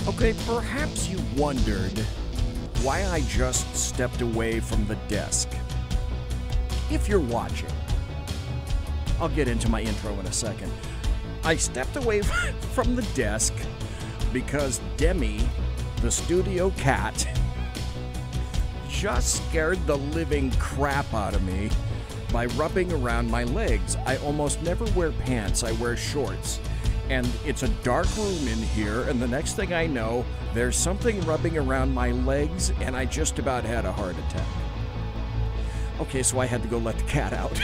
Okay, perhaps you wondered why I just stepped away from the desk. If you're watching, I'll get into my intro in a second. I stepped away from the desk because Demi, the studio cat, just scared the living crap out of me by rubbing around my legs. I almost never wear pants, I wear shorts. And it's a dark room in here, and the next thing I know, there's something rubbing around my legs, and I just about had a heart attack. Okay, so I had to go let the cat out.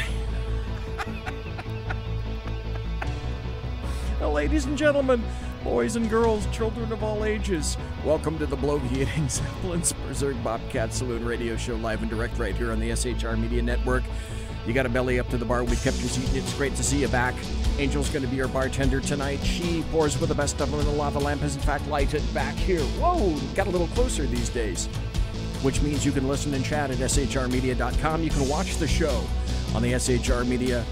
Now, ladies and gentlemen, boys and girls, children of all ages, welcome to the bloviating Zeppelin Berserk Bobcat Saloon radio show, live and direct right here on the SHR Media Network. You got a belly up to the bar. We kept your seat. It's great to see you back. Angel's going to be our bartender tonight. She pours with the best of them, and the lava lamp is in fact lighted back here. Whoa, got a little closer these days, which means you can listen and chat at shrmedia.com. You can watch the show on the SHR Media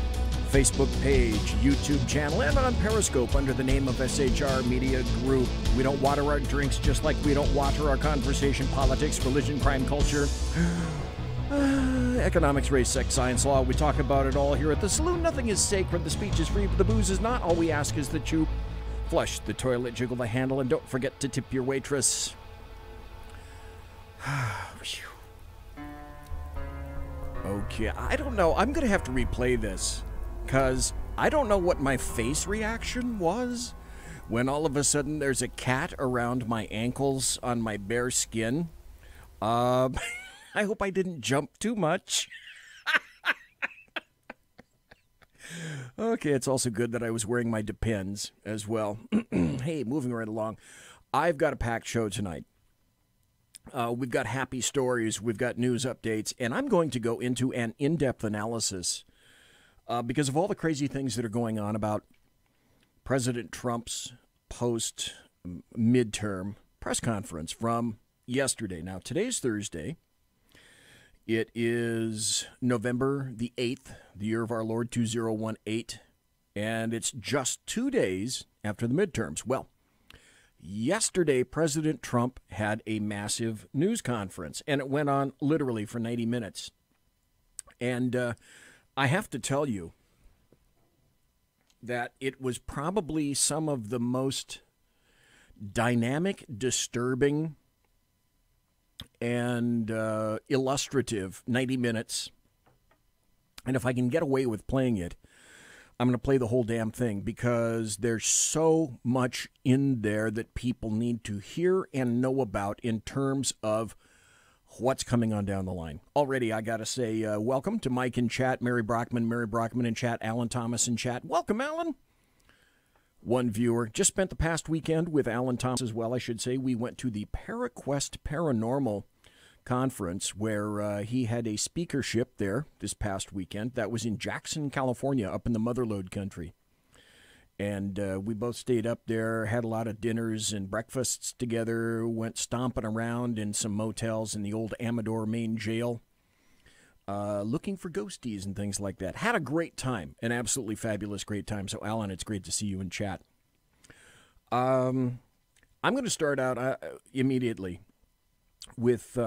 Facebook page, YouTube channel, and on Periscope under the name of SHR Media Group. We don't water our drinks just like we don't water our conversation, politics, religion, crime, culture, economics, race, sex, science, law. We talk about it all here at the saloon. Nothing is sacred. The speech is free, but the booze is not. All we ask is that you flush the toilet, jiggle the handle, and don't forget to tip your waitress. Okay, I don't know. I'm going to have to replay this because I don't know what my face reaction was when all of a sudden there's a cat around my ankles on my bare skin. I hope I didn't jump too much. Okay, it's also good that I was wearing my Depends as well. Hey, moving right along. I've got a packed show tonight. We've got happy stories, we've got news updates, and I'm going to go into an in-depth analysis because of all the crazy things that are going on about President Trump's post-midterm press conference from yesterday. Now, today's Thursday. It is November the 8th, the year of our Lord 2018, and it's just 2 days after the midterms. Well, yesterday, President Trump had a massive news conference, and it went on literally for 90 minutes. And I have to tell you that it was probably some of the most dynamic, disturbing, and illustrative 90 minutes. And if I can get away with playing it, I'm going to play the whole damn thing because there's so much in there that people need to hear and know about in terms of what's coming on down the line. Already, I got to say welcome to Mike in chat, Mary Brockman in chat, Alan Thomas in chat. Welcome, Alan. One viewer. Just spent the past weekend with Alan Thomas as well, I should say. We went to the ParaQuest Paranormal Conference where he had a speakership there this past weekend. That was in Jackson, California, up in the Motherlode country. And we both stayed up there, had a lot of dinners and breakfasts together, went stomping around in some motels in the old Amador, Maine jail, looking for ghosties and things like that. Had a great time, an absolutely fabulous great time. So, Alan, it's great to see you in chat. I'm going to start out immediately with,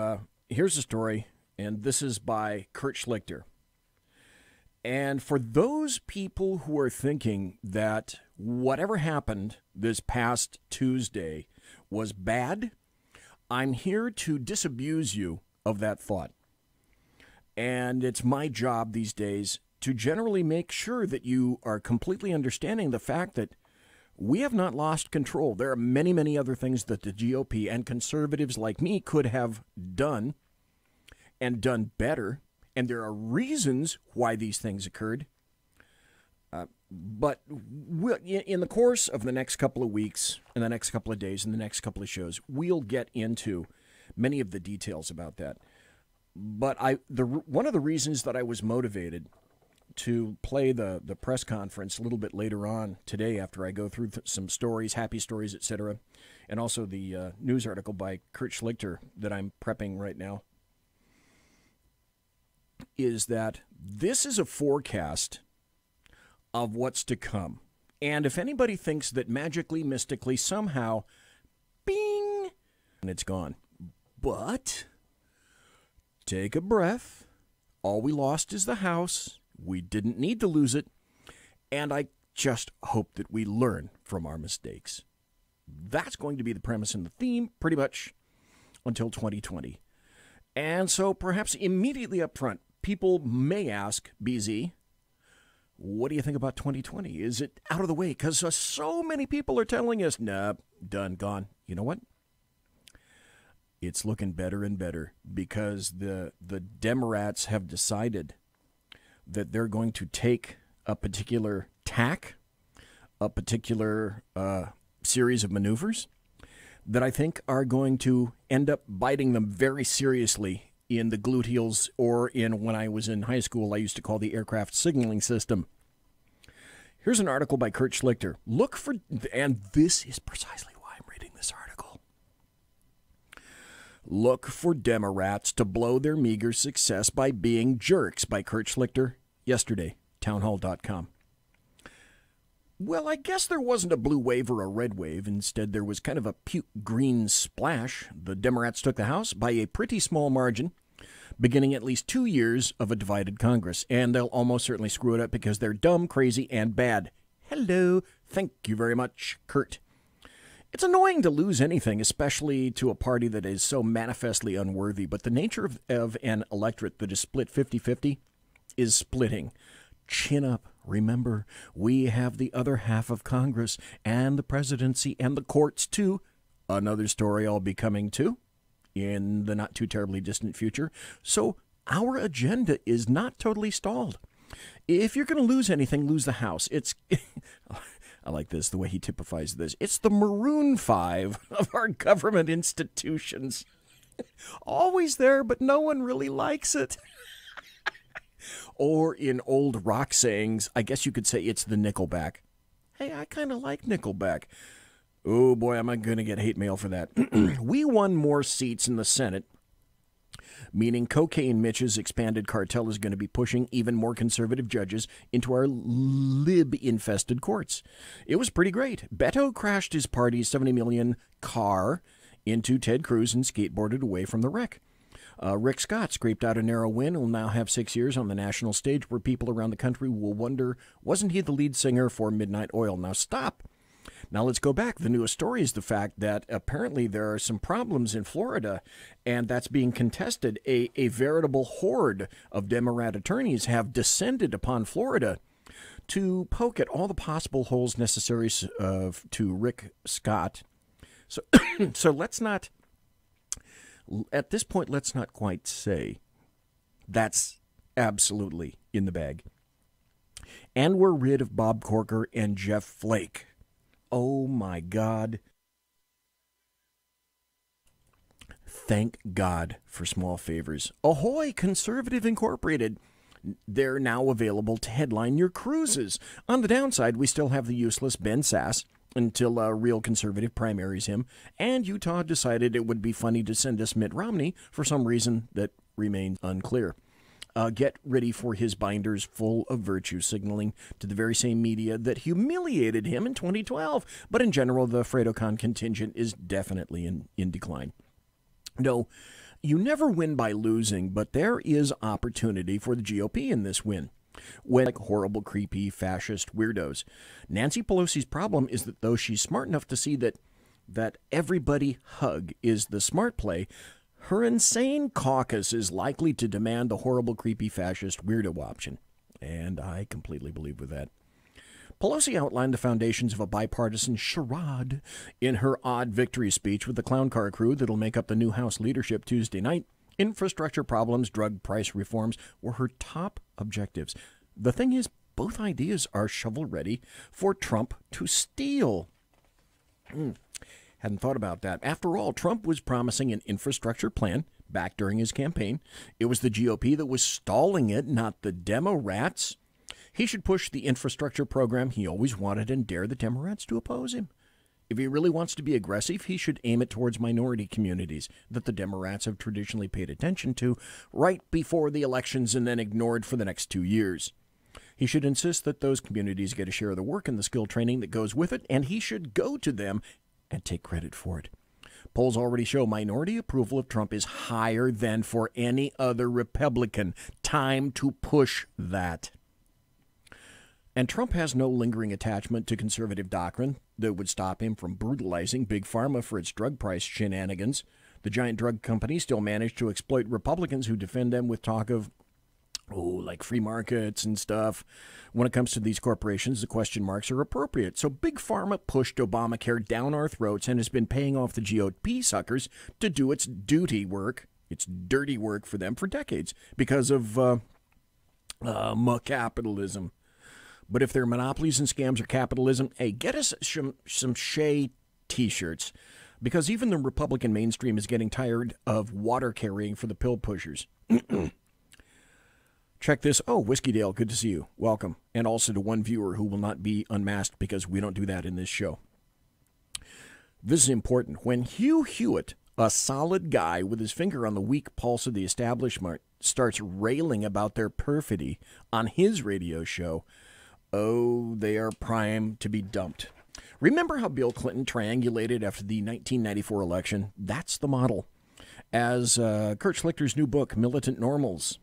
here's a story, and this is by Kurt Schlichter. And for those people who are thinking that whatever happened this past Tuesday was bad, I'm here to disabuse you of that thought. And it's my job these days to generally make sure that you are completely understanding the fact that we have not lost control. There are many, many other things that the GOP and conservatives like me could have done and done better, and there are reasons why these things occurred. But in the course of the next couple of weeks, and the next couple of days, and the next couple of shows, we'll get into many of the details about that. But one of the reasons that I was motivated to play the press conference a little bit later on today, after I go through some stories, happy stories, etc., and also the news article by Kurt Schlichter that I'm prepping right now, is that this is a forecast of what's to come. And if anybody thinks that magically, mystically, somehow, bing, and it's gone. But take a breath. All we lost is the house. We didn't need to lose it. And I just hope that we learn from our mistakes. That's going to be the premise and the theme, pretty much, until 2020. And so perhaps immediately up front, people may ask, BZ, what do you think about 2020? Is it out of the way? Because so many people are telling us, nah, done, gone. You know what? It's looking better and better because the Democrats have decided that they're going to take a particular tack, a particular series of maneuvers that I think are going to end up biting them very seriously in the gluteals, or in, when I was in high school, I used to call the aircraft signaling system. Here's an article by Kurt Schlichter. Look for, and this is precisely why I'm reading this article. Look for Democrats to blow their meager success by being jerks, by Kurt Schlichter, yesterday, townhall.com. Well, I guess there wasn't a blue wave or a red wave. Instead, there was kind of a puke green splash. The Democrats took the House by a pretty small margin, beginning at least 2 years of a divided Congress. And they'll almost certainly screw it up because they're dumb, crazy, and bad. Hello. Thank you very much, Kurt. It's annoying to lose anything, especially to a party that is so manifestly unworthy. But the nature of an electorate that is split 50-50 is splitting. Chin up. Remember, we have the other half of Congress and the presidency and the courts, too. Another story I'll be coming to in the not-too-terribly distant future. So our agenda is not totally stalled. If you're going to lose anything, lose the House. It's... I like this, the way he typifies this. It's the Maroon 5 of our government institutions. Always there, but no one really likes it. Or in old rock sayings, I guess you could say it's the Nickelback. Hey, I kind of like Nickelback. Oh boy, am I going to get hate mail for that. We won more seats in the Senate, meaning Cocaine Mitch's expanded cartel is going to be pushing even more conservative judges into our lib-infested courts. It was pretty great. Beto crashed his party's $70 million car into Ted Cruz and skateboarded away from the wreck. Rick Scott scraped out a narrow win and will now have 6 years on the national stage where people around the country will wonder, wasn't he the lead singer for Midnight Oil? Now stop. Now let's go back. The newest story is the fact that apparently there are some problems in Florida, and that's being contested. A veritable horde of Democrat attorneys have descended upon Florida to poke at all the possible holes necessary to Rick Scott. So let's not... At this point, let's not quite say that's absolutely in the bag. And we're rid of Bob Corker and Jeff Flake. Oh, my God. Thank God for small favors. Ahoy, Conservative Incorporated. They're now available to headline your cruises. On the downside, we still have the useless Ben Sass, until a real conservative primaries him, and Utah decided it would be funny to send us Mitt Romney for some reason that remains unclear. Get ready for his binders full of virtue signaling to the very same media that humiliated him in 2012. But in general, the FredoCon contingent is definitely in decline. No, you never win by losing, but there is opportunity for the GOP in this win. When like horrible, creepy, fascist weirdos. Nancy Pelosi's problem is that though she's smart enough to see that everybody hug is the smart play, her insane caucus is likely to demand the horrible, creepy, fascist weirdo option. And I completely believe with that. Pelosi outlined the foundations of a bipartisan charade in her odd victory speech with the clown car crew that'll make up the new House leadership Tuesday night. Infrastructure problems, drug price reforms were her top objectives. The thing is, both ideas are shovel-ready for Trump to steal. Hadn't thought about that. After all, Trump was promising an infrastructure plan back during his campaign. It was the GOP that was stalling it, not the Demo-rats. He should push the infrastructure program he always wanted and dare the Democrats to oppose him. If he really wants to be aggressive, he should aim it towards minority communities that the Democrats have traditionally paid attention to right before the elections and then ignored for the next 2 years. He should insist that those communities get a share of the work and the skill training that goes with it, and he should go to them and take credit for it. Polls already show minority approval of Trump is higher than for any other Republican. Time to push that. And Trump has no lingering attachment to conservative doctrine that would stop him from brutalizing Big Pharma for its drug price shenanigans. The giant drug companies still manage to exploit Republicans who defend them with talk of, like free markets and stuff. When it comes to these corporations, the question marks are appropriate. So Big Pharma pushed Obamacare down our throats and has been paying off the GOP suckers to do its dirty work for them for decades because of capitalism. But if they're monopolies and scams or capitalism, hey, get us some Shea T-shirts. Because even the Republican mainstream is getting tired of water carrying for the pill pushers. Check this. Oh, Whiskey Dale, good to see you. Welcome. And also to one viewer who will not be unmasked because we don't do that in this show. This is important. When Hugh Hewitt, a solid guy with his finger on the weak pulse of the establishment, starts railing about their perfidy on his radio show, they are primed to be dumped. Remember how Bill Clinton triangulated after the 1994 election? That's the model. As Kurt Schlichter's new book, Militant Normals,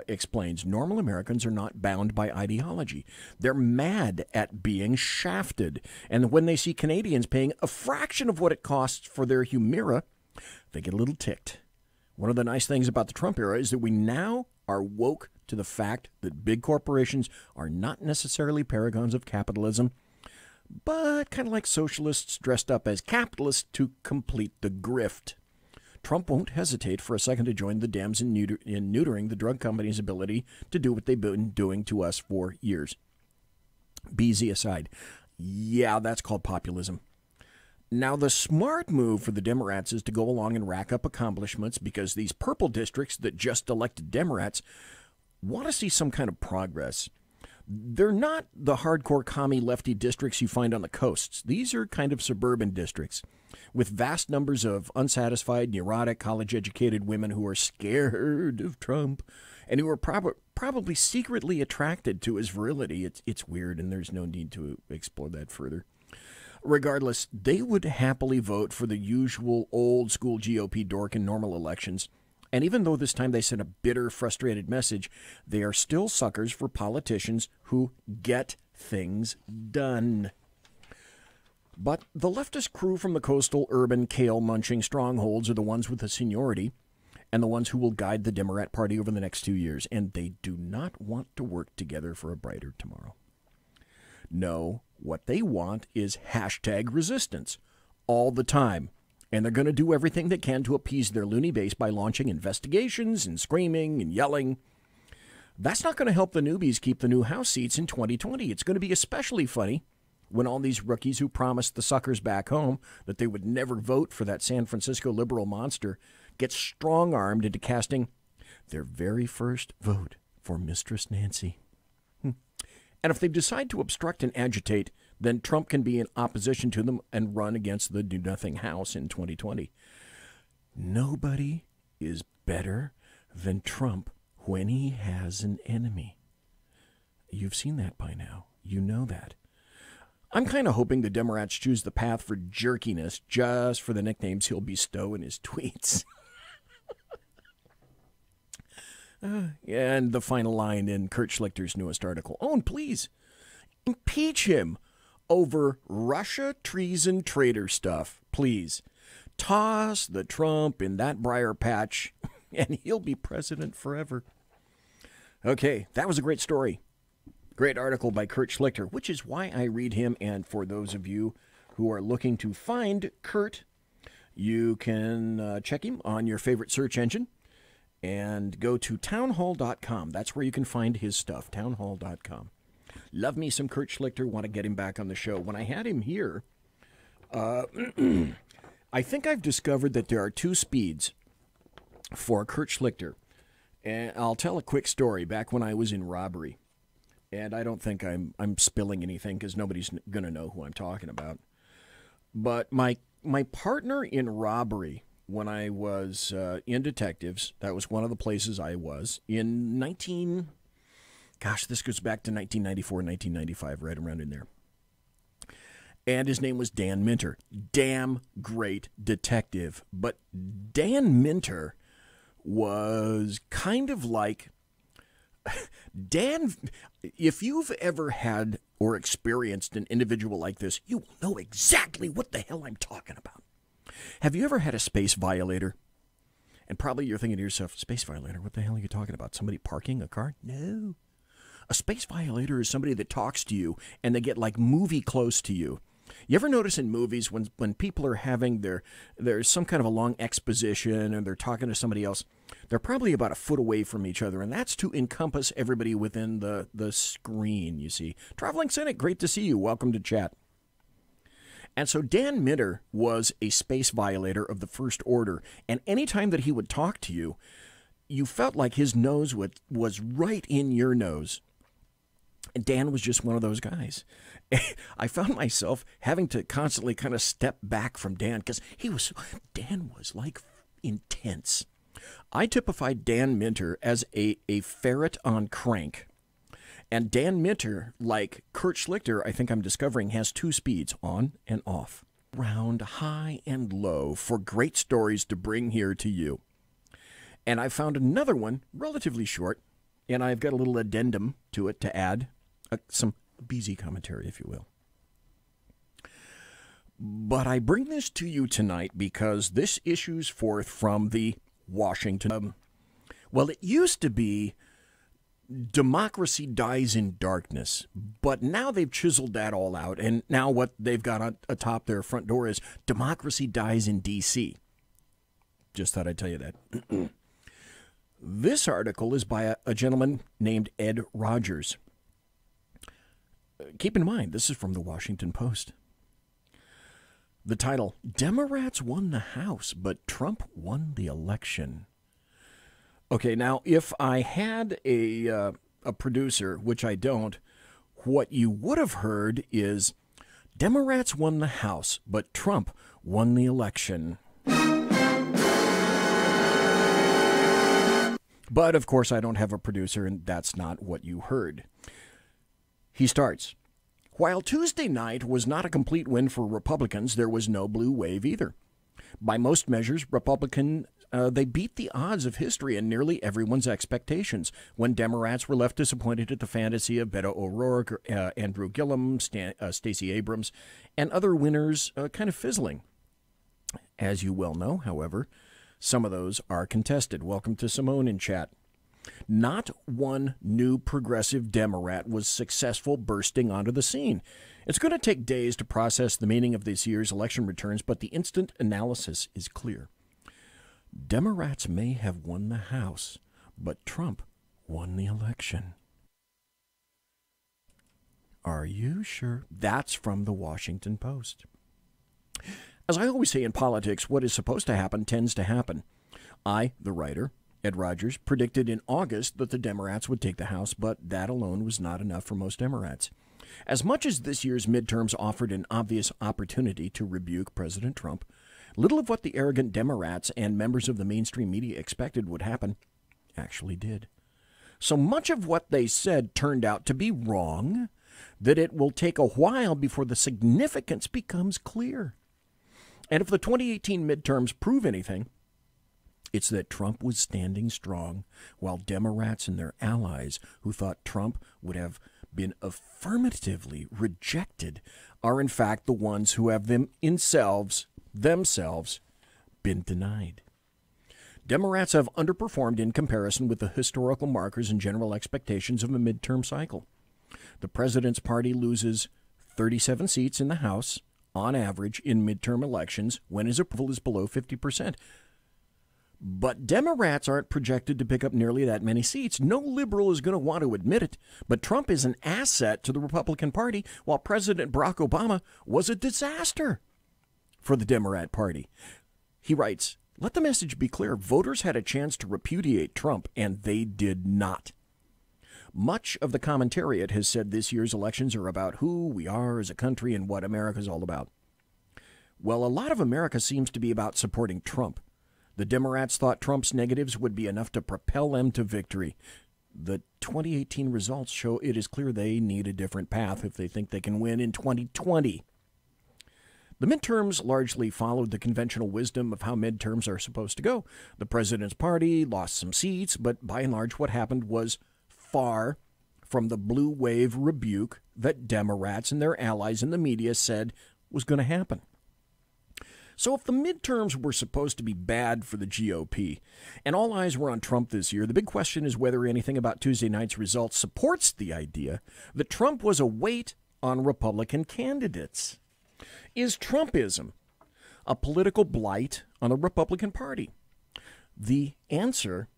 explains, normal Americans are not bound by ideology. They're mad at being shafted. And when they see Canadians paying a fraction of what it costs for their Humira, they get a little ticked. One of the nice things about the Trump era is that we now are woke to the fact that big corporations are not necessarily paragons of capitalism, but kind of like socialists dressed up as capitalists to complete the grift. Trump won't hesitate for a second to join the Dems in neutering the drug companies' ability to do what they've been doing to us for years. BZ aside, yeah, that's called populism. Now, the smart move for the Democrats is to go along and rack up accomplishments because these purple districts that just elected Democrats want to see some kind of progress. They're not the hardcore commie lefty districts you find on the coasts. These are kind of suburban districts with vast numbers of unsatisfied, neurotic, college-educated women who are scared of Trump and who are probably secretly attracted to his virility. It's weird, and there's no need to explore that further. Regardless, they would happily vote for the usual old-school GOP dork in normal elections. And even though this time they sent a bitter, frustrated message, they are still suckers for politicians who get things done. But the leftist crew from the coastal, urban, kale-munching strongholds are the ones with the seniority and the ones who will guide the Democrat Party over the next 2 years. And they do not want to work together for a brighter tomorrow. No, what they want is #resistance all the time. And they're going to do everything they can to appease their loony base by launching investigations and screaming and yelling. That's not going to help the newbies keep the new House seats in 2020. It's going to be especially funny when all these rookies who promised the suckers back home that they would never vote for that San Francisco liberal monster get strong-armed into casting their very first vote for Mistress Nancy. And if they decide to obstruct and agitate, then Trump can be in opposition to them and run against the do-nothing House in 2020. Nobody is better than Trump when he has an enemy. You've seen that by now. You know that. I'm kind of hoping the Democrats choose the path for jerkiness just for the nicknames he'll bestow in his tweets. And the final line in Kurt Schlichter's newest article. Oh, and please, impeach him over Russia, treason, traitor stuff. Please. Toss the Trump in that briar patch, and he'll be president forever. Okay, that was a great story. Great article by Kurt Schlichter, which is why I read him. And for those of you who are looking to find Kurt, you can check him on your favorite search engine and go to townhall.com. That's where you can find his stuff, townhall.com. Love me some Kurt Schlichter. Want to get him back on the show. When I had him here, I think I've discovered that there are two speeds for Kurt Schlichter. And I'll tell a quick story back when I was in robbery. And I don't think I'm spilling anything because nobody's going to know who I'm talking about. But my partner in robbery, when I was in detectives, that was one of the places I was, in this goes back to 1994, 1995, right around in there. And his name was Dan Minter. Damn great detective. But Dan Minter was kind of like Dan. If you've ever had or experienced an individual like this, you will know exactly what the hell I'm talking about. Have you ever had a space violator? And probably you're thinking to yourself, space violator, what the hell are you talking about? Somebody parking a car? No. A space violator is somebody that talks to you and they get like movie close to you. You ever notice in movies when people are having there's some kind of a long exposition and they're talking to somebody else, they're probably about a foot away from each other, and that's to encompass everybody within the screen, you see. Traveling Cynic, great to see you. Welcome to chat. And so Dan Minter was a space violator of the first order, and anytime that he would talk to you, you felt like his nose was right in your nose. And Dan was just one of those guys. I found myself having to constantly kind of step back from Dan because Dan was like intense. I typified Dan Minter as a ferret on crank. And Dan Minter, like Kurt Schlichter, I think I'm discovering, has two speeds, on and off. Round, high and low, for great stories to bring here to you. And I found another one, relatively short, and I've got a little addendum to it to add, some BZ commentary, if you will. But I bring this to you tonight because this issues forth from the Washington. Well, it used to be democracy dies in darkness, but now they've chiseled that all out, and now what they've got atop their front door is democracy dies in D.C. Just thought I'd tell you that. This article is by a gentleman named Ed Rogers. Keep in mind, this is from the Washington Post. The title, Democrats won the House, but Trump won the election. Okay, now, if I had a producer, which I don't, what you would have heard is Democrats won the House, but Trump won the election. But, of course, I don't have a producer, and that's not what you heard. He starts, while Tuesday night was not a complete win for Republicans, there was no blue wave either. By most measures, they beat the odds of history and nearly everyone's expectations when Democrats were left disappointed at the fantasy of Beto O'Rourke, Andrew Gillum, Stacey Abrams, and other winners kind of fizzling. As you well know, however, some of those are contested. Welcome to Simone in chat. Not one new progressive Democrat was successful bursting onto the scene. It's going to take days to process the meaning of this year's election returns, but the instant analysis is clear. Democrats may have won the House, but Trump won the election. Are you sure? That's from the Washington Post. As I always say in politics, what is supposed to happen tends to happen. I, the writer, Ed Rogers, predicted in August that the Democrats would take the House, but that alone was not enough for most Democrats. As much as this year's midterms offered an obvious opportunity to rebuke President Trump, little of what the arrogant Democrats and members of the mainstream media expected would happen actually did. So much of what they said turned out to be wrong that it will take a while before the significance becomes clear. And if the 2018 midterms prove anything, it's that Trump was standing strong, while Democrats and their allies who thought Trump would have been affirmatively rejected are in fact the ones who have themselves been denied. Democrats have underperformed in comparison with the historical markers and general expectations of a midterm cycle. The president's party loses 37 seats in the House on average in midterm elections when his approval is below 50%. But Democrats aren't projected to pick up nearly that many seats. No liberal is going to want to admit it, but Trump is an asset to the Republican Party, while President Barack Obama was a disaster for the Democrat Party. He writes, "Let the message be clear. Voters had a chance to repudiate Trump, and they did not." Much of the commentariat has said this year's elections are about who we are as a country and what America's all about. Well, a lot of America seems to be about supporting Trump. The Democrats thought Trump's negatives would be enough to propel them to victory. The 2018 results show it is clear they need a different path if they think they can win in 2020. The midterms largely followed the conventional wisdom of how midterms are supposed to go. The president's party lost some seats, but by and large what happened was far from the blue wave rebuke that Democrats and their allies in the media said was going to happen. So if the midterms were supposed to be bad for the GOP, and all eyes were on Trump this year, the big question is whether anything about Tuesday night's results supports the idea that Trump was a weight on Republican candidates. Is Trumpism a political blight on the Republican Party? The answer,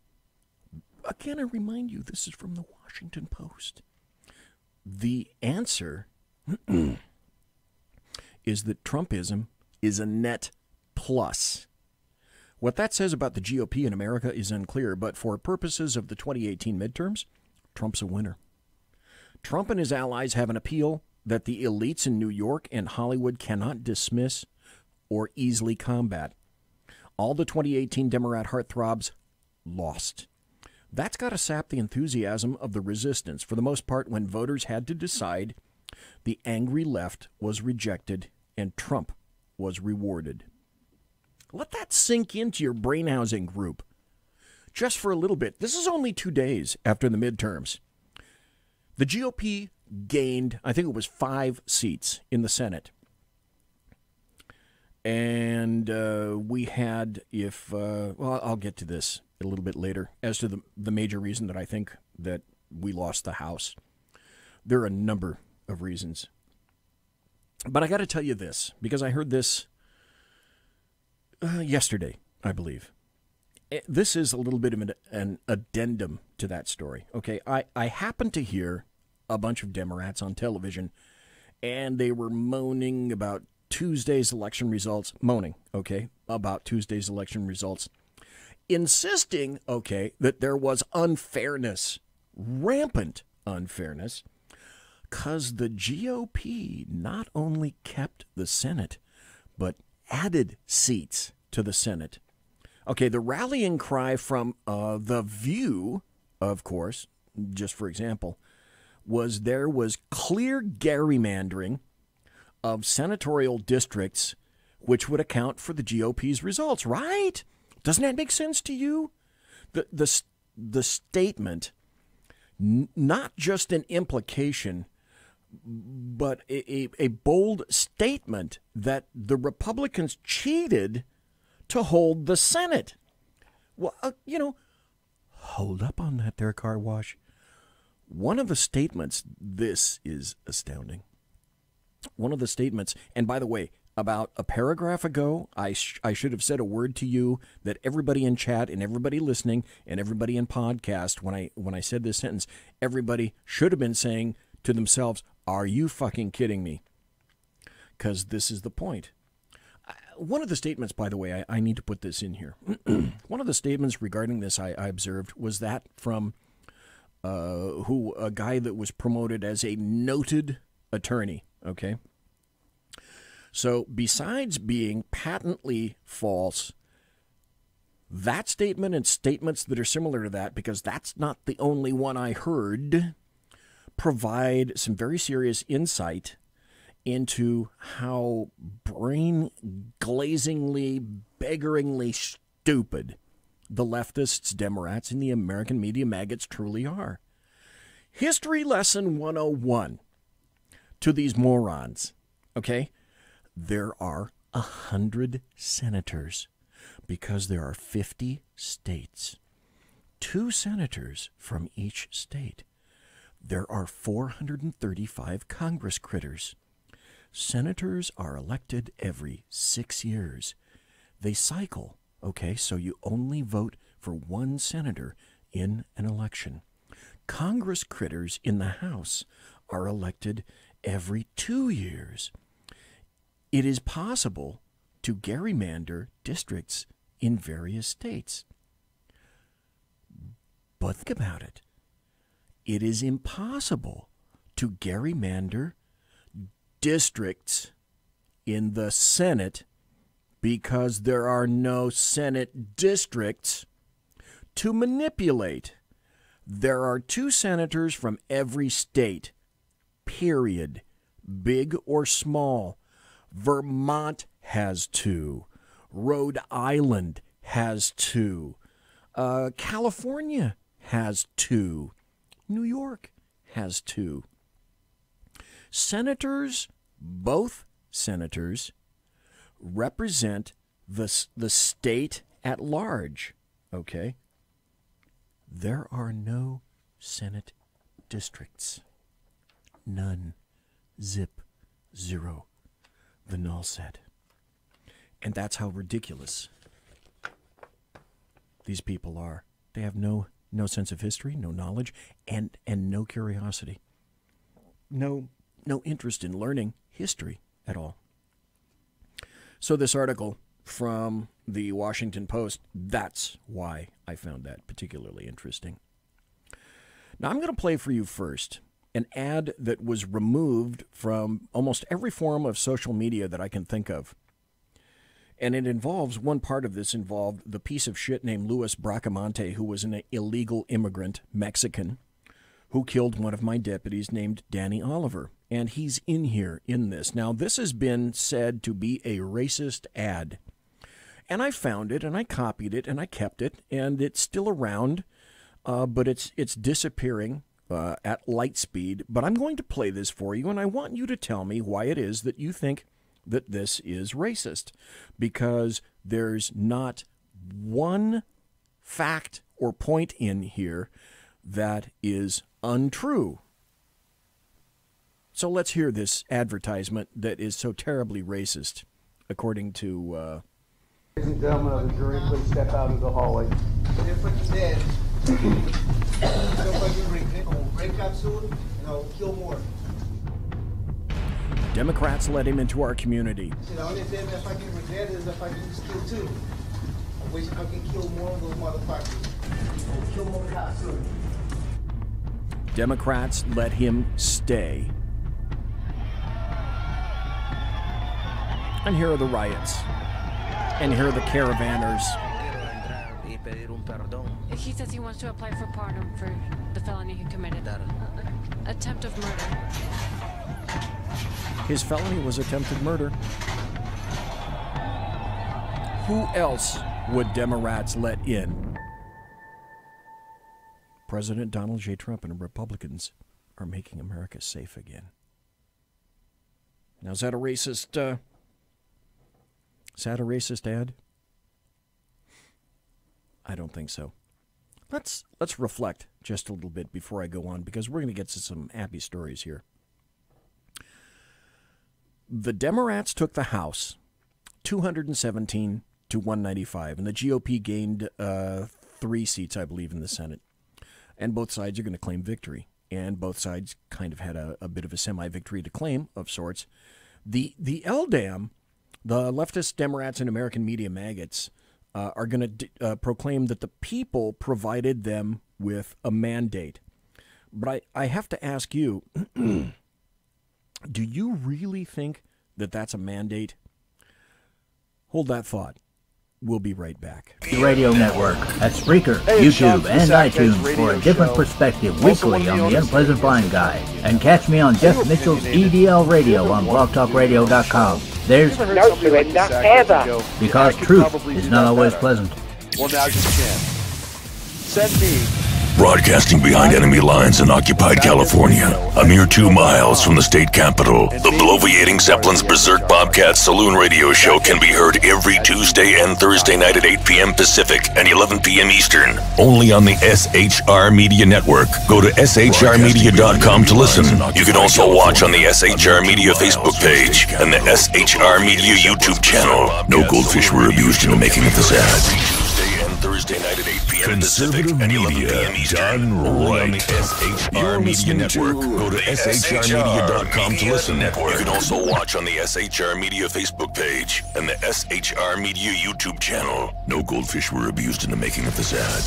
again, I remind you, this is from the Washington Post. The answer is that Trumpism is a net plus. What that says about the GOP in America is unclear, but for purposes of the 2018 midterms, Trump's a winner. Trump and his allies have an appeal that the elites in New York and Hollywood cannot dismiss or easily combat. All the 2018 Democrat heartthrobs lost. That's got to sap the enthusiasm of the resistance. For the most part, when voters had to decide, the angry left was rejected and Trump was rewarded. Let that sink into your brain-housing group. Just for a little bit. This is only 2 days after the midterms. The GOP gained, I think it was 5 seats in the Senate. And we had, I'll get to this a little bit later, as to the major reason that I think that we lost the House. There are a number of reasons. But I got to tell you this, because I heard this yesterday, I believe. This is a little bit of an addendum to that story. Okay, I happened to hear a bunch of Democrats on television, and they were moaning about Tuesday's election results, insisting, that there was unfairness, rampant unfairness, because the GOP not only kept the Senate, but added seats to the Senate. Okay, the rallying cry from The View, of course, just for example, was there was clear gerrymandering of senatorial districts which would account for the GOP's results, right? Doesn't that make sense to you? The statement, not just an implication, but a bold statement that the Republicans cheated to hold the Senate. Well, hold up on that there, car wash. One of the statements, this is astounding. One of the statements, and by the way, about a paragraph ago, I should have said a word to you that everybody in chat and everybody listening and everybody in podcast, when I said this sentence, everybody should have been saying to themselves, are you fucking kidding me? Because this is the point. One of the statements, by the way, I need to put this in here. One of the statements regarding this I observed was that from a guy that was promoted as a noted attorney, okay? So besides being patently false, that statement and statements that are similar to that, because that's not the only one I heard, provide some very serious insight into how brain-glazingly, beggaringly stupid the leftists, Democrats, and the American media maggots truly are. History lesson 101 to these morons, okay? There are 100 senators because there are 50 states. 2 senators from each state. there are 435 Congress critters. Senators are elected every 6 years. They cycle, okay, so you only vote for one senator in an election. Congress critters in the House are elected every 2 years. It is possible to gerrymander districts in various states. But think about it. It is impossible to gerrymander districts in the Senate because there are no Senate districts to manipulate. There are 2 senators from every state, period, big or small. Vermont has 2. Rhode Island has 2. California has 2. New York has 2. Senators, both senators, represent the state at large, okay? There are no Senate districts. None. Zip. Zero. The null set. And that's how ridiculous these people are. They have no sense of history, no knowledge, and no curiosity. No interest in learning history at all. So this article from the Washington Post, that's why I found that particularly interesting. Now I'm going to play for you first an ad that was removed from almost every form of social media that I can think of. And it involves, one part of this involved the piece of shit named Louis Bracamonte, who was an illegal immigrant, Mexican, who killed one of my deputies named Danny Oliver. And he's in here in this. Now, this has been said to be a racist ad. And I found it, and I copied it, and I kept it, and it's still around, but it's disappearing at light speed. But I'm going to play this for you, and I want you to tell me why it is that you think that this is racist, because there's not one fact or point in here that is untrue. So let's hear this advertisement that is so terribly racist, according to... Ladies and gentlemen of the jury, please step out of the hallway. They're fucking dead. They'll fucking break up soon, and I'll kill more. Democrats let him into our community. See, the only thing that fucking were dead is if I can kill 2. I wish I could kill more of those motherfuckers. I'll kill more cops soon. Democrats let him stay. And here are the riots. And here are the caravanners. He says he wants to apply for pardon for the felony he committed. Attempt of murder. His felony was attempted murder. Who else would Democrats let in? President Donald J. Trump and Republicans are making America safe again. Now, is that a racist ad? I don't think so. Let's reflect just a little bit before I go on, because we're going to get to some happy stories here. The Democrats took the House 217 to 195, and the GOP gained 3 seats, I believe, in the Senate. And both sides are going to claim victory. And both sides kind of had a bit of a semi-victory to claim of sorts. The LDAM, the leftist Democrats and American media maggots, are going to proclaim that the people provided them with a mandate. But I have to ask you, do you really think that that's a mandate? Hold that thought. We'll be right back. Radio Network at Spreaker, YouTube, and iTunes for a different perspective weekly on the Unpleasant Blind Guy. And catch me on Jeff Mitchell's EDL Radio on blogtalkradio.com. There's no surrender ever. Because truth is not always pleasant. Well, now's your chance. Send me Broadcasting behind enemy lines in occupied California, a mere 2 miles from the state capital, the bloviating Zeppelin's Berserk Bobcat Saloon radio show can be heard every Tuesday and Thursday night at 8 p.m. Pacific and 11 p.m. Eastern, only on the SHR Media Network. Go to shrmedia.com to listen. You can also watch on the SHR Media Facebook page and the SHR Media YouTube channel. No goldfish were abused in the making of this ad. Thursday night at 8 p.m. Conservative Pacific and 11 media p.m. Eastern. done Only on the right. SHR Media Network. Go to shrmedia.com to listen. You can also watch on the SHR Media Facebook page and the SHR Media YouTube channel. No goldfish were abused in the making of this ad.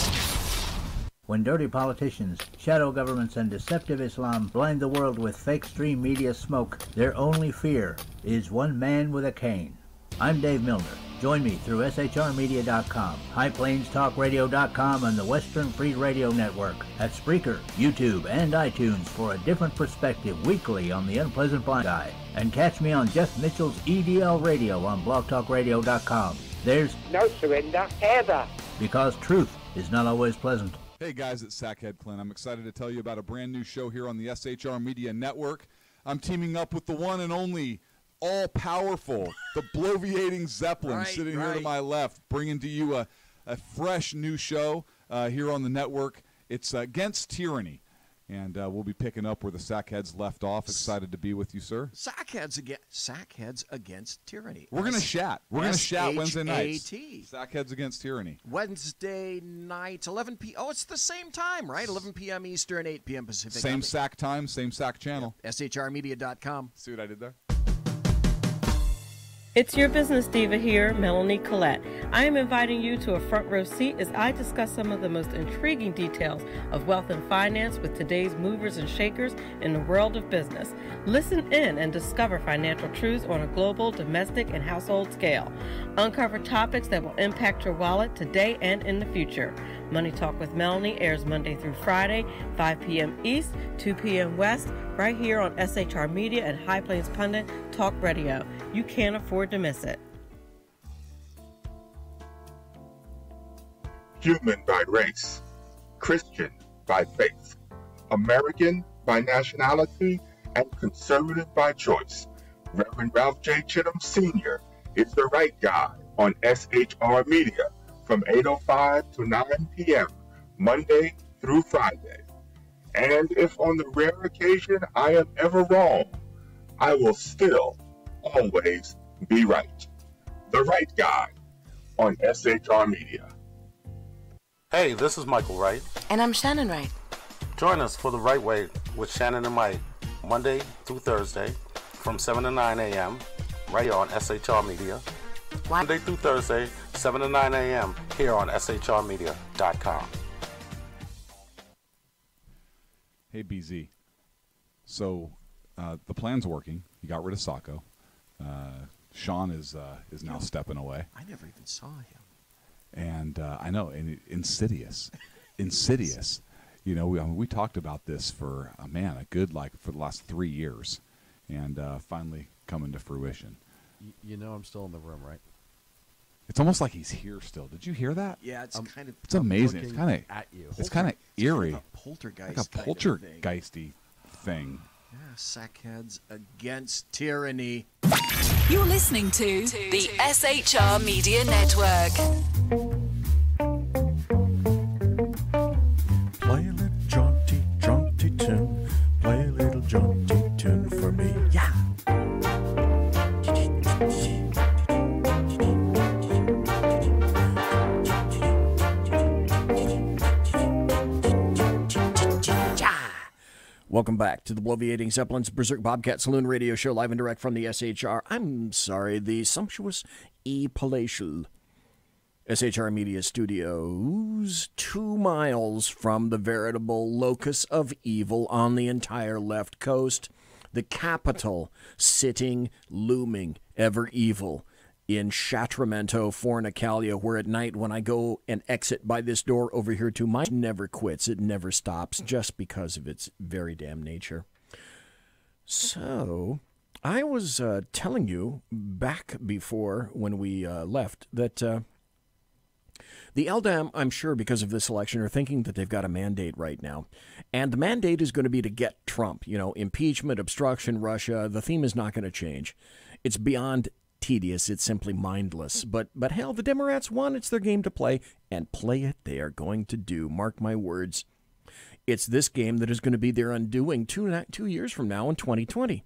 When dirty politicians, shadow governments, and deceptive Islam blind the world with fake stream media smoke, their only fear is one man with a cane. I'm Dave Milner. Join me through shrmedia.com, highplains.talkradio.com, and the Western Free Radio Network at Spreaker, YouTube, and iTunes for a different perspective weekly on the Unpleasant Blind Guy. And catch me on Jeff Mitchell's EDL Radio on blogtalkradio.com. There's No surrender ever. because truth is not always pleasant. Hey guys, it's Sackhead Clint. I'm excited to tell you about a brand new show here on the SHR Media Network. I'm teaming up with the one and only all-powerful, the bloviating Zeppelin, sitting here to my left, bringing to you a fresh new show here on the network. It's Against Tyranny, and we'll be picking up where the Sackheads left off. Excited to be with you, sir. Sackheads Against Tyranny. We're going to chat. We're going to chat Wednesday nights. SHAT. Sackheads Against Tyranny. Wednesday night, 11 p.m. Oh, it's the same time, right? 11 p.m. Eastern, 8 p.m. Pacific. Same sack time, same sack channel. Yeah. SHRmedia.com. See what I did there? It's your business diva here, Melanie Collette. I am inviting you to a front row seat as I discuss some of the most intriguing details of wealth and finance with today's movers and shakers in the world of business. Listen in and discover financial truths on a global, domestic, and household scale. Uncover topics that will impact your wallet today and in the future. Money Talk with Melanie airs Monday through Friday, 5 p.m. East, 2 p.m. West, right here on SHR Media and High Plains Pundit Talk Radio. You can't afford to miss it. Human by race, Christian by faith, American by nationality, and conservative by choice. Reverend Ralph J. Chittum Sr. is the right guy on SHR Media from 8:05 to 9 p.m. Monday through Friday. And if on the rare occasion I am ever wrong, I will still always be right. The right guy on SHR Media. Hey, this is Michael Wright. And I'm Shannon Wright. Join us for The Right Way with Shannon and Mike, Monday through Thursday from 7 to 9 a.m. right here on SHR Media. Monday through Thursday, 7 to 9 a.m. here on shrmedia.com. Hey, BZ. So the plan's working. You got rid of Sacco. Sean is now stepping away. I never even saw him. And I know, and insidious. You know, we talked about this for, for the last 3 years, and finally coming to fruition. You know I'm still in the room, right? It's almost like he's here still. Did you hear that? Yeah, it's kind of... It's amazing. It's kind of at you. It's kind of eerie. Kind of a poltergeist. Like a poltergeisty thing. Yeah, Sackheads Against Tyranny. You're listening to the SHR Media Network. Play a little jaunty, jaunty tune. Play a little jaunty tune for me. Yeah. Welcome back to the bloviating Zeppelin's Berserk Bobcat Saloon radio show, live and direct from the SHR. I'm sorry, the sumptuous palatial SHR Media Studios, 2 miles from the veritable locus of evil on the entire left coast, the capital sitting, looming, ever evil in Sacramento, Fornicalia, where at night when I go and exit by this door over here to my never quits, it never stops, just because of its very damn nature. So, I was telling you back before when we left that The LDAM, I'm sure, because of this election, are thinking that they've got a mandate right now. And the mandate is going to be to get Trump. You know, impeachment, obstruction, Russia. The theme is not going to change. It's beyond tedious. It's simply mindless. But hell, the Democrats won. It's their game to play. And play it they are going to do. Mark my words. It's this game that is going to be their undoing 2 years from now in 2020.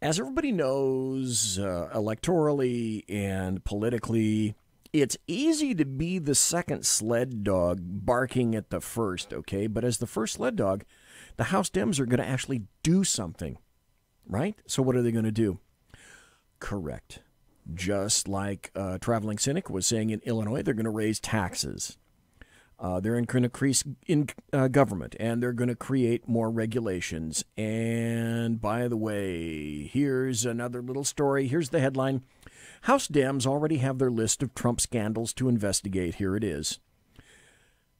As everybody knows, electorally and politically, it's easy to be the second sled dog barking at the first, okay? But as the first sled dog, the House Dems are going to actually do something, right? So what are they going to do? Correct. Just like Traveling Cynic was saying in Illinois, they're going to raise taxes. They're going to increase in government, and they're going to create more regulations. And by the way, here's another little story. Here's the headline. House Dems already have their list of Trump scandals to investigate. Here it is.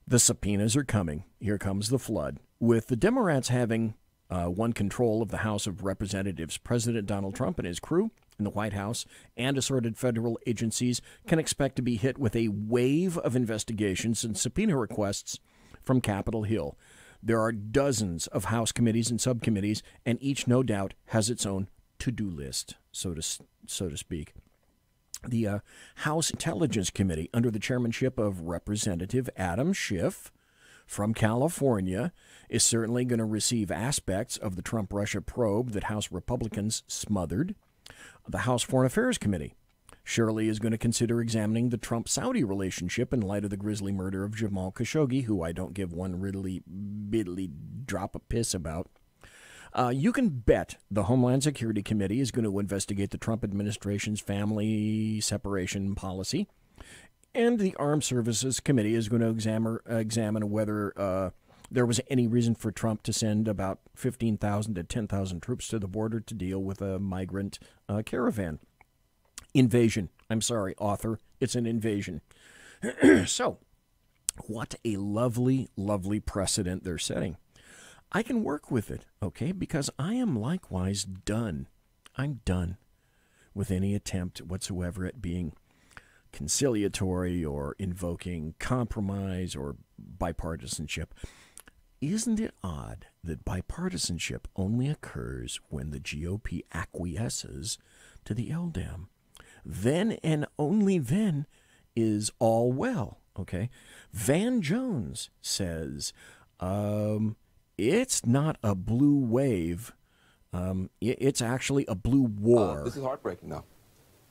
The subpoenas are coming. Here comes the flood. With the Democrats having won control of the House of Representatives, President Donald Trump and his crew in the White House and assorted federal agencies can expect to be hit with a wave of investigations and subpoena requests from Capitol Hill. There are dozens of House committees and subcommittees, and each, no doubt, has its own to-do list, so to speak. The House Intelligence Committee, under the chairmanship of Representative Adam Schiff from California, is certainly going to receive aspects of the Trump-Russia probe that House Republicans smothered. The House Foreign Affairs Committee surely is going to consider examining the Trump-Saudi relationship in light of the grisly murder of Jamal Khashoggi, who I don't give one riddly drop of piss about. You can bet the Homeland Security Committee is going to investigate the Trump administration's family separation policy. And the Armed Services Committee is going to examine whether there was any reason for Trump to send about 15,000 to 10,000 troops to the border to deal with a migrant caravan. Invasion. I'm sorry, author. It's an invasion. So, what a lovely, lovely precedent they're setting. I can work with it, okay, because I am likewise done. I'm done with any attempt whatsoever at being conciliatory or invoking compromise or bipartisanship. Isn't it odd that bipartisanship only occurs when the GOP acquiesces to the LDAM? Then and only then is all well, okay? Van Jones says, it's not a blue wave. It's actually a blue war. This is heartbreaking, though.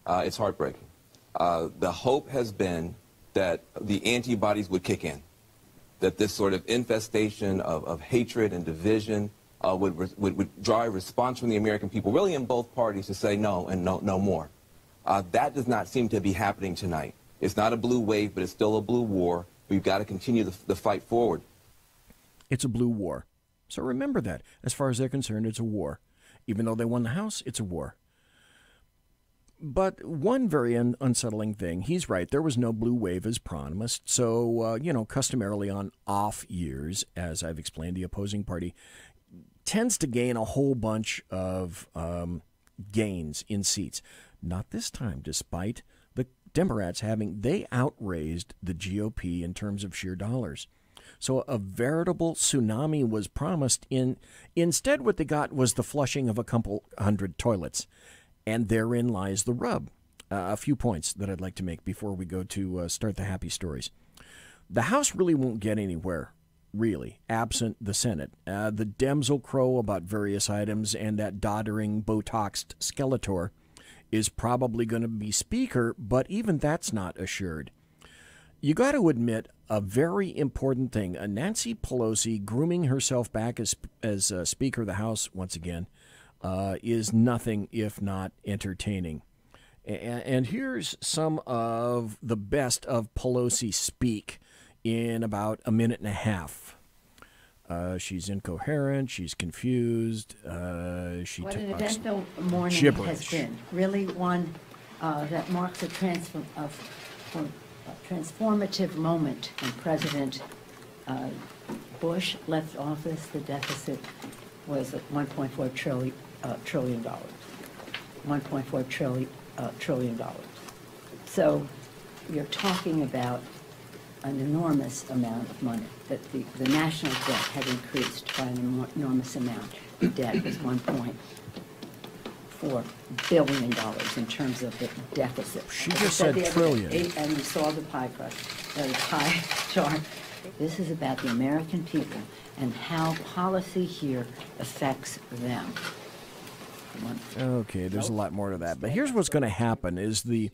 It's heartbreaking. The hope has been that the antibodies would kick in, that this sort of infestation of hatred and division would draw a response from the American people, really in both parties, to say no and no more. That does not seem to be happening tonight. It's not a blue wave, but it's still a blue war. We've got to continue the fight forward. It's a blue war. So remember that. As far as they're concerned, it's a war. Even though they won the House, it's a war. But one very unsettling thing, he's right, there was no blue wave as promised. So, customarily on off years, as I've explained, the opposing party tends to gain a whole bunch of gains in seats. Not this time, despite the Democrats they outraised the GOP in terms of sheer dollars. So a veritable tsunami was promised. Instead, what they got was the flushing of a couple hundred toilets. And therein lies the rub. A few points that I'd like to make before we go to start the happy stories. The House really won't get anywhere, really, absent the Senate. The Dems will crow about various items, and that doddering, Botoxed Skeletor is probably going to be Speaker, but even that's not assured. You got to admit a very important thing. Nancy Pelosi grooming herself back as Speaker of the House once again is nothing if not entertaining. And here's some of the best of Pelosi speak in about a minute and a half. She's incoherent. She's confused. What an eventful morning has been. Really one that marks a transformative moment when President Bush left office. The deficit was at $1.4 trillion. $1.4 trillion. So you're talking about an enormous amount of money, that the national debt had increased by an enormous amount. The debt was $1.4 billion in terms of the deficit. She just said trillion. And you saw the pie chart. This is about the American people and how policy here affects them. Okay, there's a lot more to that. But here's what's going to happen is the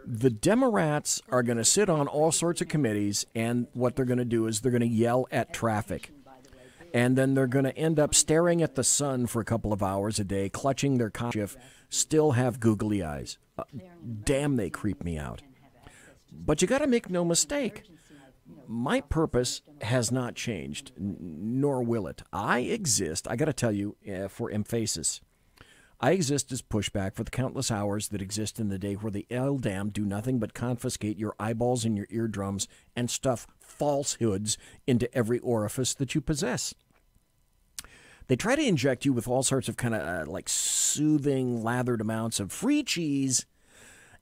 Democrats are going to sit on all sorts of committees, and what they're going to do is they're going to yell at traffic. And then they're going to end up staring at the sun for a couple of hours a day, clutching their conscience, still have googly eyes. Damn, they creep me out. But you got to make no mistake. My purpose has not changed, nor will it. I exist, I got to tell you, for emphasis. I exist as pushback for the countless hours that exist in the day where the LDAM do nothing but confiscate your eyeballs and your eardrums and stuff falsehoods into every orifice that you possess. They try to inject you with all sorts of kind of like soothing, lathered amounts of free cheese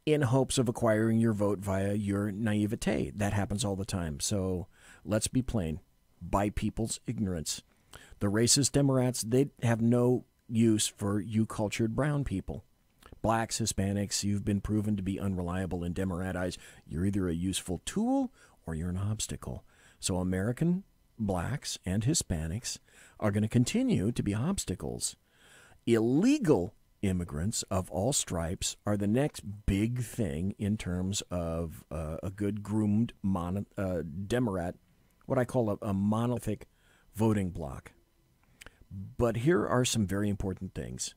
in hopes of acquiring your vote via your naivete. That happens all the time. So let's be plain. By people's ignorance. The racist Democrats, they have no use for you cultured brown people. Blacks, Hispanics, you've been proven to be unreliable in Democrat eyes. You're either a useful tool or you're an obstacle. So American blacks and Hispanics are going to continue to be obstacles. Illegal immigrants of all stripes are the next big thing in terms of a good groomed Democrat, what I call a monolithic voting bloc. But here are some very important things.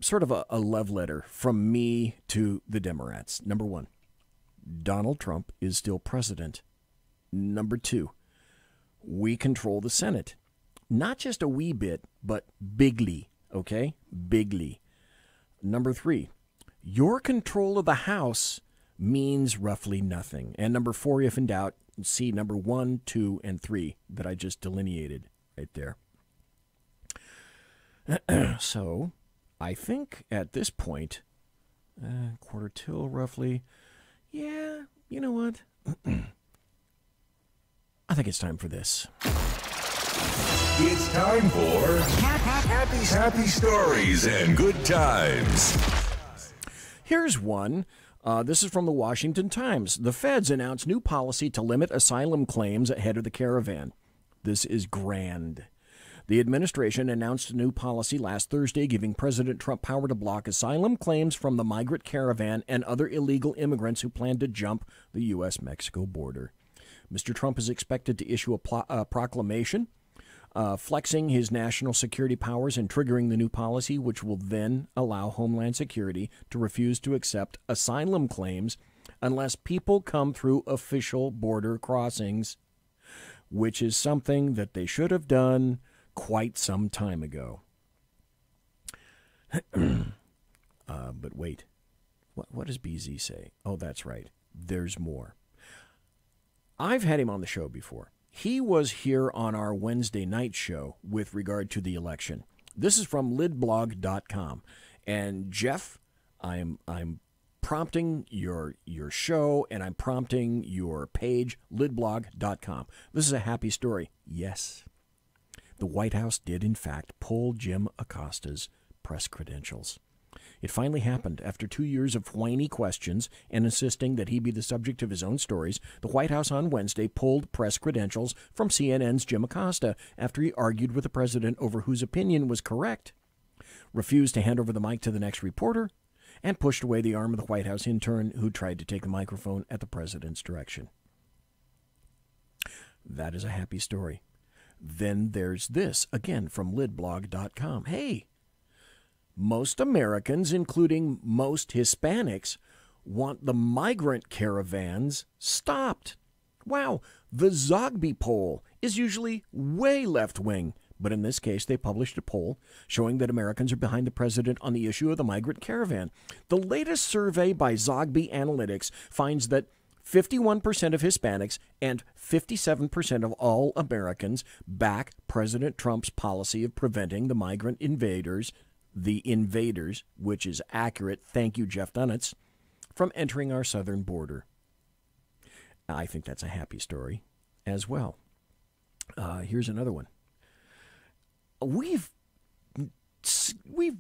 Sort of a love letter from me to the Democrats. Number one, Donald Trump is still president. Number two, we control the Senate. Not just a wee bit, but bigly, okay? Bigly. Number three, your control of the House means roughly nothing. And number four, if in doubt, see number 1, 2, and 3 that I just delineated right there. So, I think at this point, quarter till roughly, yeah, you know what? I think it's time for this. It's time for happy stories and good times. Here's one. This is from the Washington Times. The feds announced new policy to limit asylum claims ahead of the caravan. This is grand. The administration announced a new policy last Thursday giving President Trump power to block asylum claims from the migrant caravan and other illegal immigrants who plan to jump the U.S.-Mexico border. Mr. Trump is expected to issue a proclamation flexing his national security powers and triggering the new policy, which will then allow Homeland Security to refuse to accept asylum claims unless people come through official border crossings, which is something that they should have done quite some time ago. But wait, what does BZ say? Oh, that's right. There's more. I've had him on the show before. He was here on our Wednesday night show with regard to the election. This is from lidblog.com. And Jeff, I'm prompting your show, and I'm prompting your page, lidblog.com. This is a happy story. Yes. The White House did, in fact, pull Jim Acosta's press credentials. It finally happened. After 2 years of whiny questions and insisting that he be the subject of his own stories, the White House on Wednesday pulled press credentials from CNN's Jim Acosta after he argued with the president over whose opinion was correct, refused to hand over the mic to the next reporter, and pushed away the arm of the White House intern who tried to take the microphone at the president's direction. That is a happy story. Then there's this, again from lidblog.com. Hey, most Americans, including most Hispanics, want the migrant caravans stopped. Wow, the Zogby poll is usually way left-wing, but in this case they published a poll showing that Americans are behind the president on the issue of the migrant caravan. The latest survey by Zogby Analytics finds that 51% of Hispanics and 57% of all Americans back President Trump's policy of preventing the migrant invaders, which is accurate, thank you, Jeff Dunitz, from entering our southern border. I think that's a happy story as well. Here's another one. We've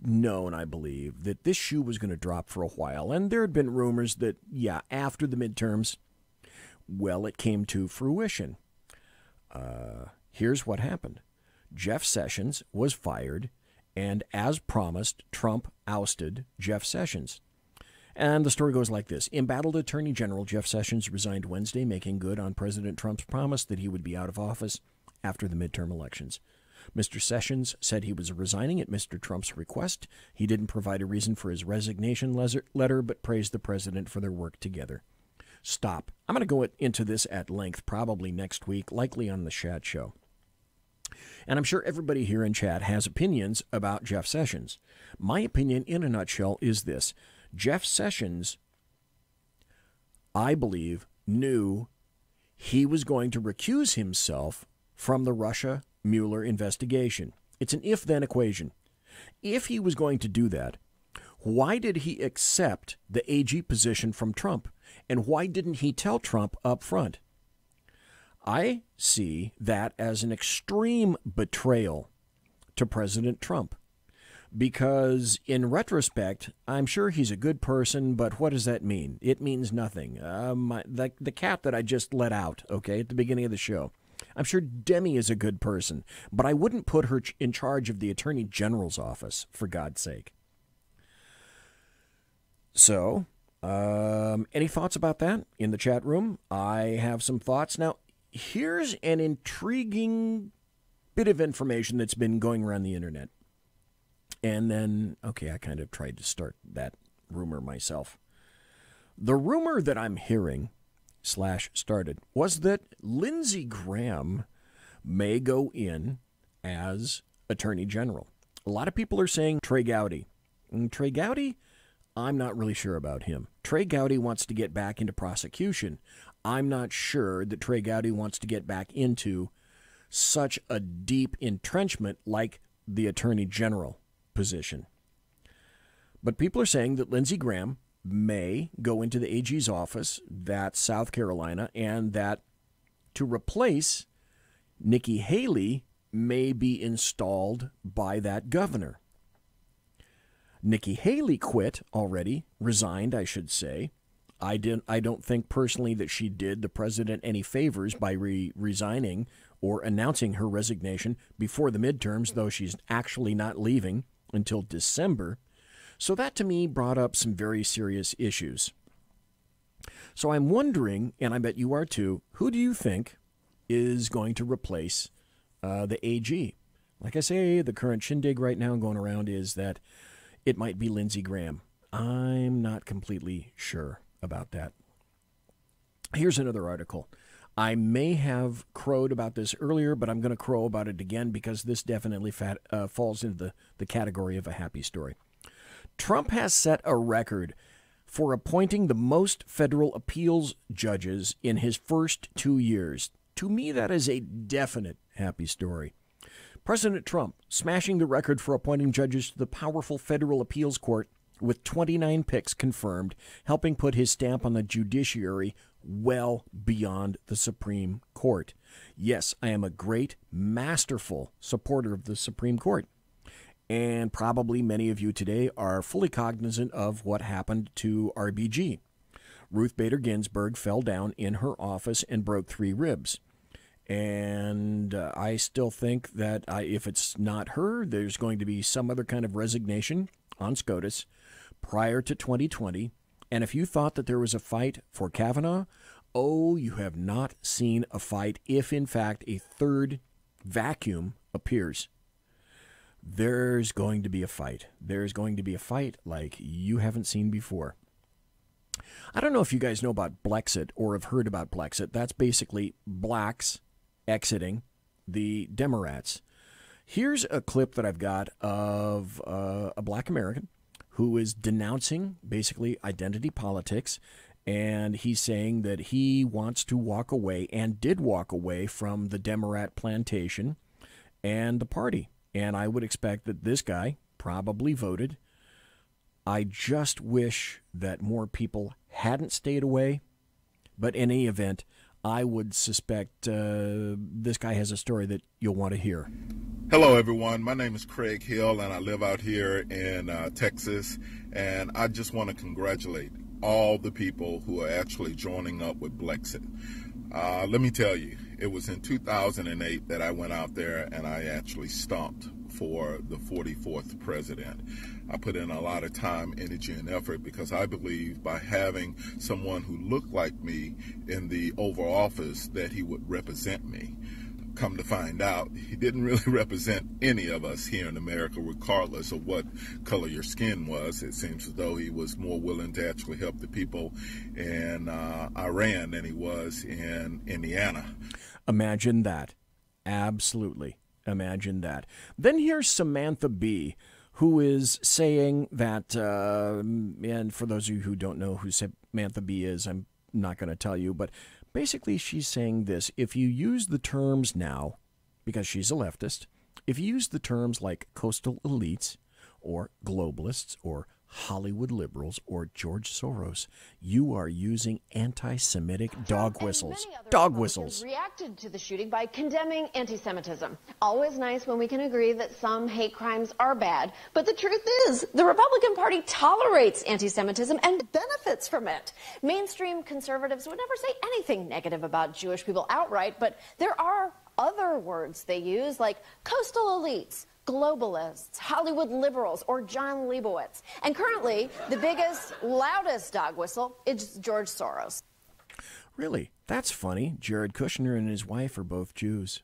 known, I believe, that this shoe was going to drop for a while, and there had been rumors that, after the midterms, well, it came to fruition. Here's what happened. Jeff Sessions was fired, and as promised, Trump ousted Jeff Sessions. And the story goes like this. Embattled Attorney General Jeff Sessions resigned Wednesday, making good on President Trump's promise that he would be out of office after the midterm elections. Mr. Sessions said he was resigning at Mr. Trump's request. He didn't provide a reason for his resignation letter, but praised the president for their work together. Stop. I'm going to go into this at length probably next week, likely on the Chat Show. And I'm sure everybody here in chat has opinions about Jeff Sessions. My opinion, in a nutshell, is this. Jeff Sessions, I believe, knew he was going to recuse himself from the Russia-Mueller investigation. It's an if-then equation. If he was going to do that, why did he accept the AG position from Trump? And why didn't he tell Trump up front? I see that as an extreme betrayal to President Trump. Because in retrospect, I'm sure he's a good person, but what does that mean? It means nothing. The cat that I just let out, okay, at the beginning of the show, I'm sure Demi is a good person, but I wouldn't put her in charge of the Attorney General's office, for God's sake. So, any thoughts about that in the chat room? I have some thoughts. Now, here's an intriguing bit of information that's been going around the internet. And then, okay, I kind of tried to start that rumor myself. The rumor that I'm hearing / started was that Lindsey Graham may go in as Attorney General. A lot of people are saying Trey Gowdy. And Trey Gowdy, I'm not really sure about him. Trey Gowdy wants to get back into prosecution. I'm not sure that Trey Gowdy wants to get back into such a deep entrenchment like the Attorney General position. But people are saying that Lindsey Graham may go into the AG's office, that's South Carolina, and that to replace Nikki Haley may be installed by that governor. Nikki Haley quit already, resigned, I should say. I don't think personally that she did the president any favors by resigning or announcing her resignation before the midterms, though she's actually not leaving until December. So that to me brought up some very serious issues. So I'm wondering, and I bet you are too, who do you think is going to replace the AG? Like I say, the current shindig right now going around is that it might be Lindsey Graham. I'm not completely sure about that. Here's another article. I may have crowed about this earlier, but I'm going to crow about it again because this definitely falls into the category of a happy story. Trump has set a record for appointing the most federal appeals judges in his first 2 years. To me, that is a definite happy story. President Trump smashing the record for appointing judges to the powerful federal appeals court with 29 picks confirmed, helping put his stamp on the judiciary well beyond the Supreme Court. Yes, I am a great, masterful supporter of the Supreme Court. And probably many of you today are fully cognizant of what happened to RBG. Ruth Bader Ginsburg fell down in her office and broke 3 ribs. And I still think that if it's not her, there's going to be some other kind of resignation on SCOTUS prior to 2020. And if you thought that there was a fight for Kavanaugh, oh, you have not seen a fight if, in fact, a third vacuum appears. There's going to be a fight. There's going to be a fight like you haven't seen before. I don't know if you guys know about Blexit or have heard about Blexit. That's basically blacks exiting the Democrats. Here's a clip that I've got of a black American who is denouncing basically identity politics, and he's saying that he wants to walk away and did walk away from the Democrat plantation and the party. And I would expect that this guy probably voted I just wish that more people hadn't stayed away. But in any event, I would suspect this guy has a story that you'll want to hear. Hello, everyone. My name is Craig Hill, and I live out here in Texas. And I just want to congratulate all the people who are actually joining up with Blexit. Let me tell you, it was in 2008 that I went out there and I actually stomped for the 44th president. I put in a lot of time, energy, and effort because I believe by having someone who looked like me in the Oval Office that he would represent me. Come to find out, he didn't really represent any of us here in America, regardless of what color your skin was. It seems as though he was more willing to actually help the people in Iran than he was in Indiana. Imagine that. Absolutely. Imagine that. Then here's Samantha Bee, who is saying that, and for those of you who don't know who Samantha Bee is, I'm not going to tell you, but basically she's saying this: if you use the terms now, because she's a leftist, if you use the terms like coastal elites or globalists or Hollywood liberals or George Soros, you are using anti-Semitic dog whistles. Dog whistles. Reacted to the shooting by condemning anti-Semitism. Always nice when we can agree that some hate crimes are bad. But the truth is, the Republican Party tolerates anti-Semitism and benefits from it. Mainstream conservatives would never say anything negative about Jewish people outright, but there are other words they use, like coastal elites, globalists, Hollywood liberals, or John Leibowitz. And currently, the biggest, loudest dog whistle is George Soros. Really? That's funny. Jared Kushner and his wife are both Jews.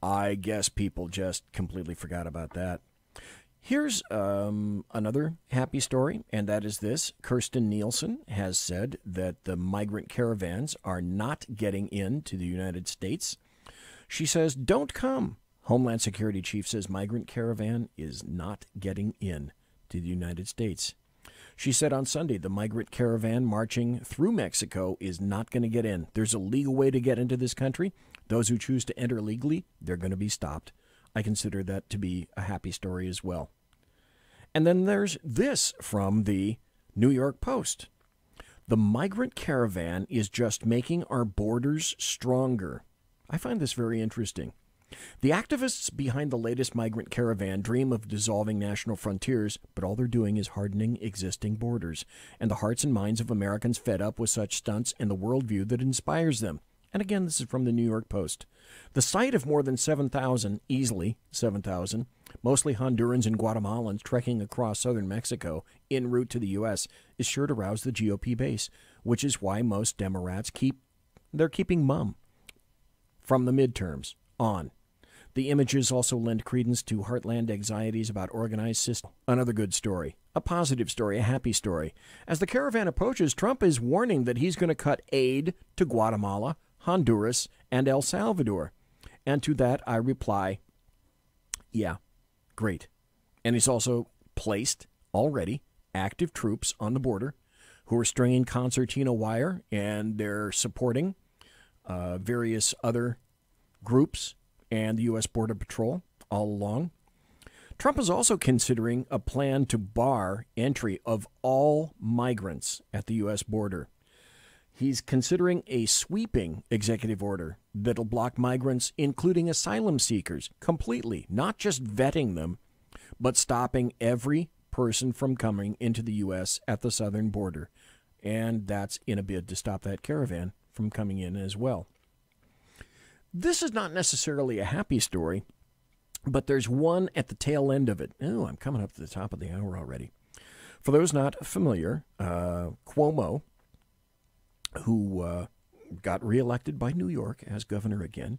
I guess people just completely forgot about that. Here's another happy story, and that is this. Kirstjen Nielsen has said that the migrant caravans are not getting into the United States. She says, don't come. Homeland Security Chief says migrant caravan is not getting in to the United States. She said on Sunday the migrant caravan marching through Mexico is not going to get in. There's a legal way to get into this country. Those who choose to enter legally, they're going to be stopped. I consider that to be a happy story as well. And then there's this from the New York Post. The migrant caravan is just making our borders stronger. I find this very interesting. The activists behind the latest migrant caravan dream of dissolving national frontiers, but all they're doing is hardening existing borders, and the hearts and minds of Americans fed up with such stunts and the worldview that inspires them. And again, this is from the New York Post. The sight of more than 7,000, easily 7,000, mostly Hondurans and Guatemalans trekking across southern Mexico en route to the U.S. is sure to rouse the GOP base, which is why most Democrats they're keeping mum from the midterms on. The images also lend credence to heartland anxieties about organized system. Another good story, a positive story, a happy story. As the caravan approaches, Trump is warning that he's going to cut aid to Guatemala, Honduras, and El Salvador. And to that I reply, yeah, great. And he's also placed already active troops on the border who are stringing concertina wire, and they're supporting various other groups and the U.S. Border Patrol all along. Trump is also considering a plan to bar entry of all migrants at the U.S. border. He's considering a sweeping executive order that'll block migrants, including asylum seekers, completely, not just vetting them, but stopping every person from coming into the U.S. at the southern border. And that's in a bid to stop that caravan from coming in as well. This is not necessarily a happy story, but there's one at the tail end of it. Oh, I'm coming up to the top of the hour already. For those not familiar, Cuomo, who got reelected by New York as governor again,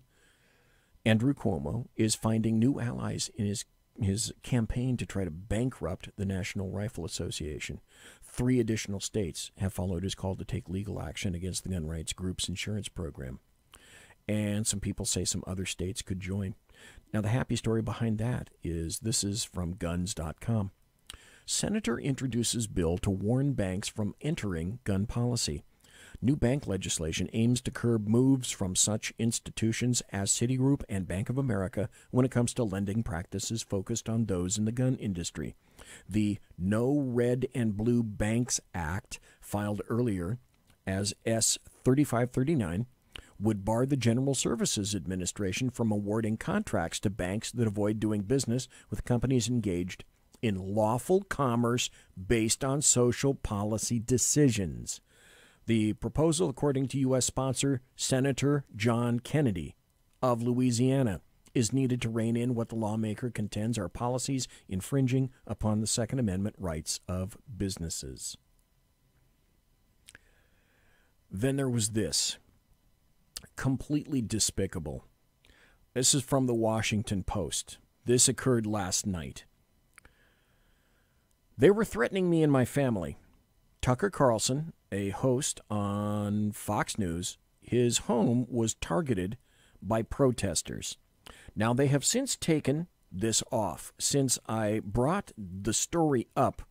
Andrew Cuomo is finding new allies in his campaign to try to bankrupt the National Rifle Association. 3 additional states have followed his call to take legal action against the gun rights group's insurance program. And some people say some other states could join. Now, the happy story behind that is, this is from guns.com. Senator introduces bill to warn banks from entering gun policy. New bank legislation aims to curb moves from such institutions as Citigroup and Bank of America when it comes to lending practices focused on those in the gun industry. The No Red and Blue Banks Act, filed earlier as S 3539, would bar the General Services Administration from awarding contracts to banks that avoid doing business with companies engaged in lawful commerce based on social policy decisions. The proposal, according to U.S. sponsor Senator John Kennedy of Louisiana, is needed to rein in what the lawmaker contends are policies infringing upon the Second Amendment rights of businesses. Then there was this. Completely despicable. This is from the Washington Post. This occurred last night. They were threatening me and my family. Tucker Carlson, a host on Fox News, his home was targeted by protesters. Now, they have since taken this off. Since I brought the story up,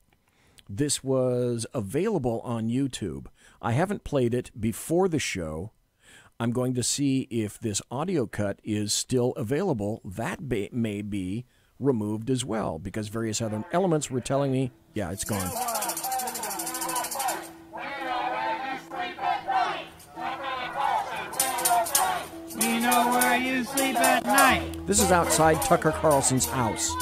this was available on YouTube. I haven't played it before the show. I'm going to see if this audio cut is still available. That may be removed as well, because various other elements were telling me, yeah, it's gone. We know where you sleep at night. This is outside Tucker Carlson's house.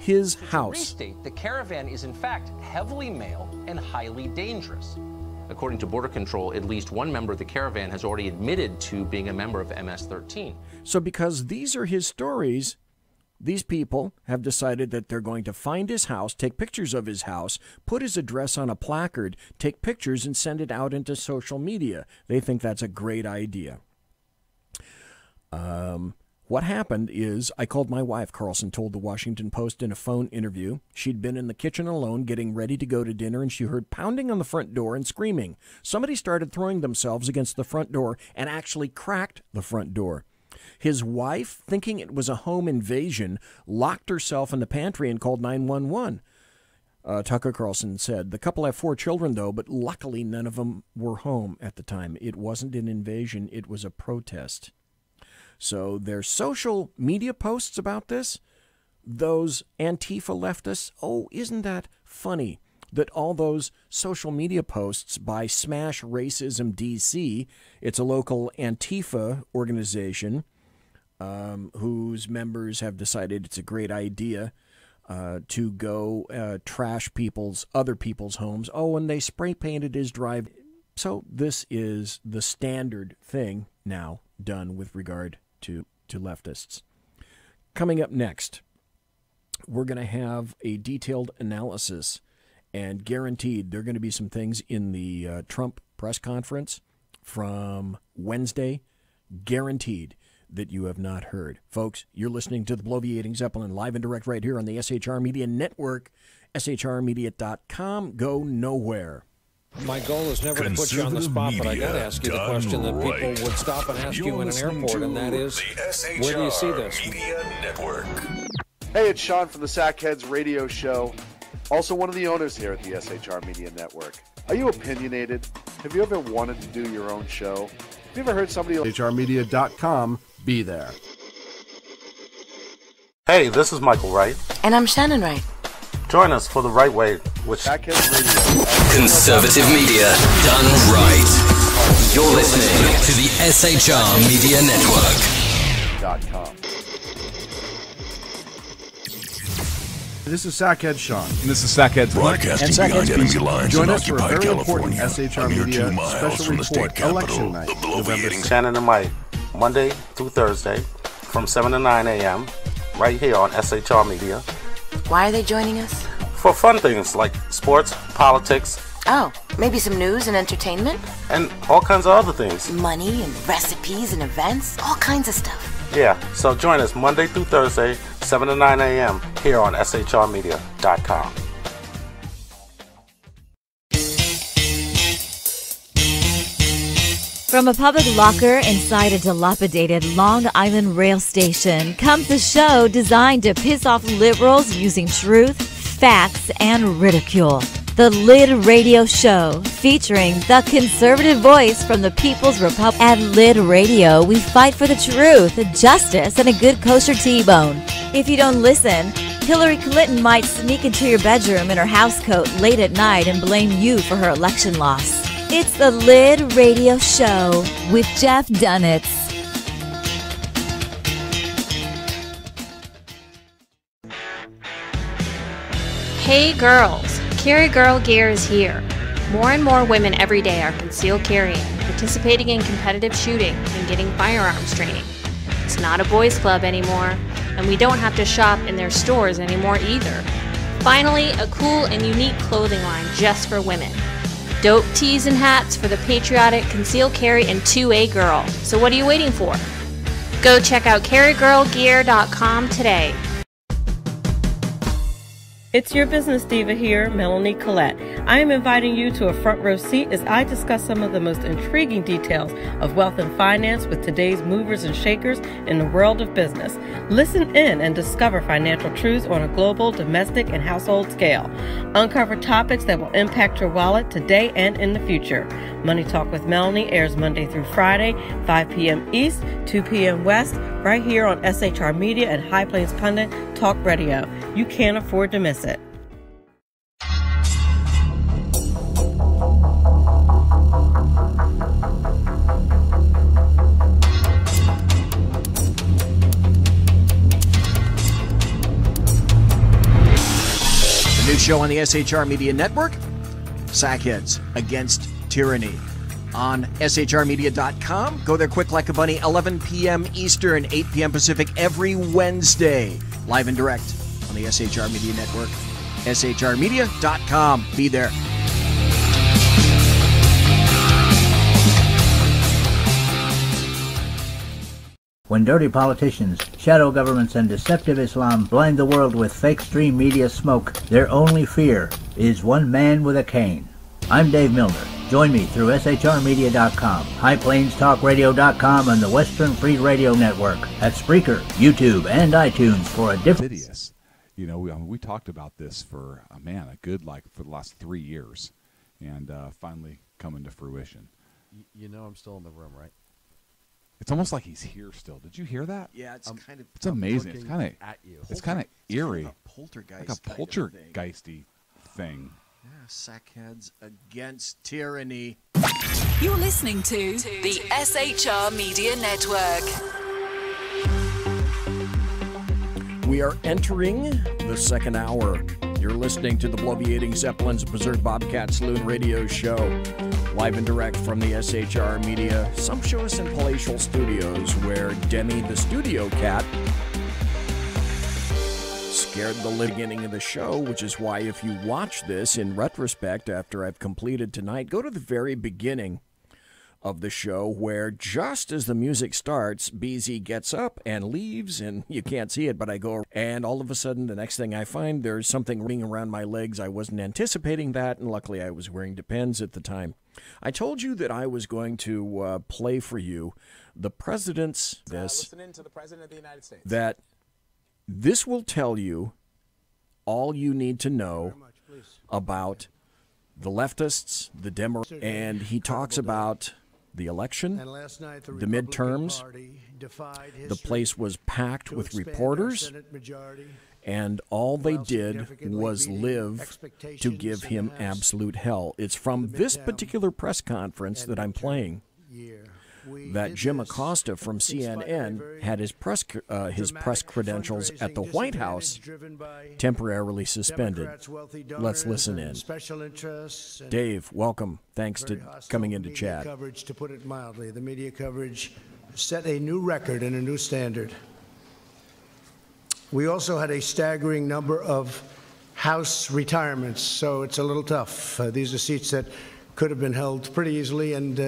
His house. Restate, the caravan is in fact heavily male and highly dangerous. According to Border Control, at least one member of the caravan has already admitted to being a member of MS-13. So because these are his stories, these people have decided that they're going to find his house, take pictures of his house, put his address on a placard, take pictures, and send it out into social media. They think that's a great idea. What happened is I called my wife, Carlson told the Washington Post in a phone interview. She'd been in the kitchen alone getting ready to go to dinner, and she heard pounding on the front door and screaming. Somebody started throwing themselves against the front door and actually cracked the front door. His wife, thinking it was a home invasion, locked herself in the pantry and called 911. Tucker Carlson said, the couple have 4 children, though, but luckily none of them were home at the time. It wasn't an invasion. It was a protest. So there's social media posts about this. Those Antifa leftists, oh, isn't that funny that all those social media posts by Smash Racism DC, it's a local Antifa organization whose members have decided it's a great idea to go trash other people's homes. Oh, and they spray painted his drive. So this is the standard thing now done with regard to leftists. Coming up next, we're going to have a detailed analysis, and guaranteed there are going to be some things in the Trump press conference from Wednesday, guaranteed, that you have not heard. Folks, you're listening to the Bloviating Zeppelin live and direct right here on the SHR Media Network, shrmedia.com. Go nowhere. My goal is never to put you on the spot, but I got to ask you the question that people would stop and ask you in an airport, and that is, where do you see this? Media Network. Hey, it's Sean from the Sackheads Radio Show, also one of the owners here at the SHR Media Network. Are you opinionated? Have you ever wanted to do your own show? Have you ever heard somebody... shrmedia.com, be there. Hey, this is Michael Wright. And I'm Shannon Wright. Join us for The Right Way with Sackheads Radio. Conservative media done right. You're listening to the SHR Media Network. This is Sackhead Sean. And this is Sackhead Broadcasting beyond enemy lines Join in us for a occupied very California. important SHR A mere Media 2 miles special from the state report, capital, election night, the bloviating Shannon and Mike, Monday through Thursday, from 7 to 9 a.m., right here on SHR Media. Why are they joining us? For fun things like sports, politics. Oh, maybe some news and entertainment? And all kinds of other things. Money and recipes and events, all kinds of stuff. Yeah, so join us Monday through Thursday, 7 to 9 a.m. here on shrmedia.com. From a public locker inside a dilapidated Long Island rail station comes a show designed to piss off liberals using truth, facts, and ridicule. The Lid Radio Show, featuring the conservative voice from the People's Republic. At Lid Radio, we fight for the truth, justice, and a good kosher T-bone. If you don't listen, Hillary Clinton might sneak into your bedroom in her housecoat late at night and blame you for her election loss. It's the Lid Radio Show with Jeff Dunitz. Hey girls, Carry Girl Gear is here. More and more women every day are concealed carrying, participating in competitive shooting, and getting firearms training. It's not a boys' club anymore, and we don't have to shop in their stores anymore either. Finally, a cool and unique clothing line just for women. Dope tees and hats for the patriotic concealed carry and 2A girl. So what are you waiting for? Go check out carrygirlgear.com today. It's your business diva here, Melanie Collette. I am inviting you to a front row seat as I discuss some of the most intriguing details of wealth and finance with today's movers and shakers in the world of business. Listen in and discover financial truths on a global, domestic, and household scale. Uncover topics that will impact your wallet today and in the future. Money Talk with Melanie airs Monday through Friday, 5 p.m. East, 2 p.m. West, right here on SHR Media and High Plains Pundit Talk Radio. You can't afford to miss it. The new show on the SHR Media Network, Sackheads Against Tyranny. On shrmedia.com. Go there quick like a bunny, 11 p.m. Eastern, 8 p.m. Pacific, every Wednesday. Live and direct on the SHR Media Network. shrmedia.com. Be there. When dirty politicians, shadow governments, and deceptive Islam blind the world with fake stream media smoke, their only fear is one man with a cane. I'm Dave Milner. Join me through shrmedia.com, highplainstalkradio.com, and the Western Free Radio Network at Spreaker, YouTube, and iTunes for a different... Insidious. You know, we talked about this for, for the last 3 years, and finally coming to fruition. You know I'm still in the room, right? It's almost like he's here still. Did you hear that? Yeah, it's kind of... It's amazing. It's kind of at you. It's kind of eerie. Kind of a poltergeist. Like a poltergeisty thing. Yeah, Sackheads Against Tyranny. You're listening to the SHR Media Network. We are entering the second hour. You're listening to the Bloviating Zeppelins Berserk Bobcat Saloon Radio Show, live and direct from the SHR Media sumptuous and palatial studios, where Demi the studio cat scared the beginning of the show, which is why if you watch this in retrospect after I've completed tonight, go to the very beginning of the show where just as the music starts, BZ gets up and leaves, and you can't see it, but I go, and all of a sudden the next thing I find, there's something ringing around my legs. I wasn't anticipating that, and luckily I was wearing Depends at the time. I told you that I was going to play for you the president's listening to the President of the United States. That this will tell you all you need to know about the leftists, the Democrats, and he talks about the election, the midterms. The place was packed with reporters, and all they did was live to give him absolute hell. It's from this particular press conference that I'm playing that Jim Acosta from CNN had his press credentials at the White House temporarily suspended. Let's listen in. Dave, welcome. Thanks to coming in to chat. Coverage, to put it mildly, the media coverage set a new record and a new standard. We also had a staggering number of House retirements, so it's a little tough. These are seats that could have been held pretty easily. And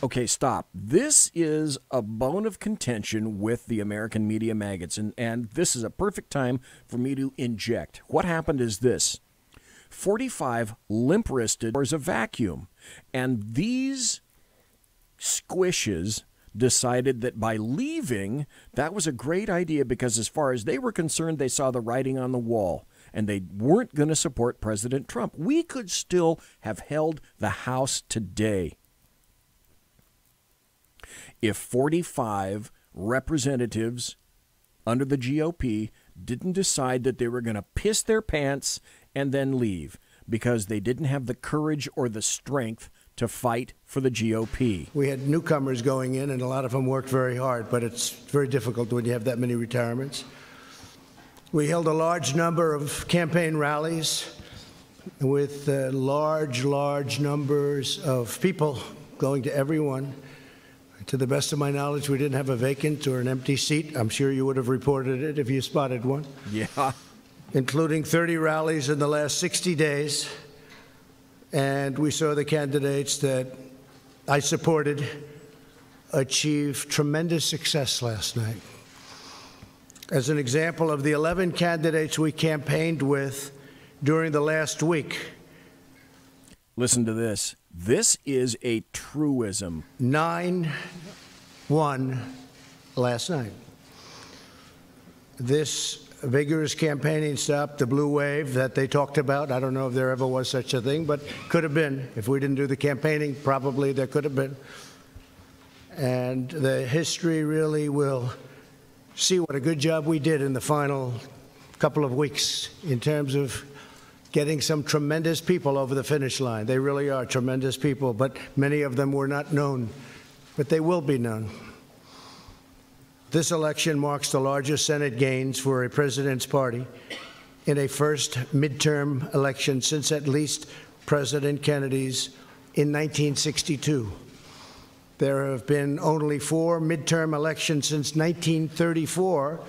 okay, stop. This is a bone of contention with the American media maggots, and this is a perfect time for me to inject. What happened is this. 45 limp-wristed was a vacuum, and these squishes decided that by leaving, that was a great idea because as far as they were concerned, they saw the writing on the wall. And they weren't going to support President Trump. We could still have held the House today if 45 representatives under the GOP didn't decide that they were going to piss their pants and then leave because they didn't have the courage or the strength to fight for the GOP. We had newcomers going in, and a lot of them worked very hard, but it's very difficult when you have that many retirements. We held a large number of campaign rallies with large numbers of people going to everyone. To the best of my knowledge, we didn't have a vacant or an empty seat. I'm sure you would have reported it if you spotted one. Yeah. Including 30 rallies in the last 60 days. And we saw the candidates that I supported achieve tremendous success last night. As an example of the 11 candidates we campaigned with during the last week. Listen to this. This is a truism. 9 won last night. This vigorous campaigning stopped the blue wave that they talked about. I don't know if there ever was such a thing, but could have been. If we didn't do the campaigning, probably there could have been. And the history really will see what a good job we did in the final couple of weeks in terms of getting some tremendous people over the finish line. They really are tremendous people, but many of them were not known, but they will be known. This election marks the largest Senate gains for a president's party in a first midterm election since at least President Kennedy's in 1962. There have been only 4 midterm elections since 1934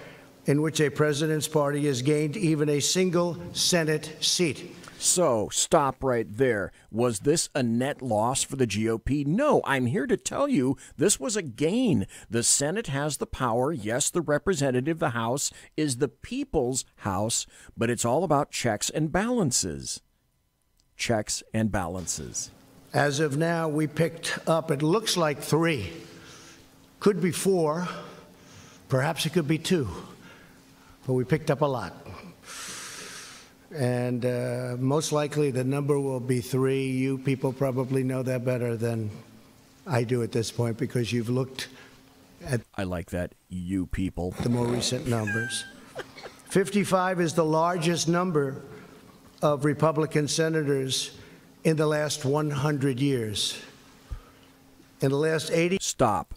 in which a president's party has gained even a single Senate seat. So, stop right there. Was this a net loss for the GOP? No, I'm here to tell you this was a gain. The Senate has the power. Yes, the representative, the House, is the people's house, but it's all about checks and balances. Checks and balances. As of now, we picked up, it looks like 3. Could be 4. Perhaps it could be 2. But we picked up a lot. And most likely the number will be 3. You people probably know that better than I do at this point because you've looked at... I like that, you people. ...the more recent numbers. 55 is the largest number of Republican senators in the last 100 years. In the last 80... Stop.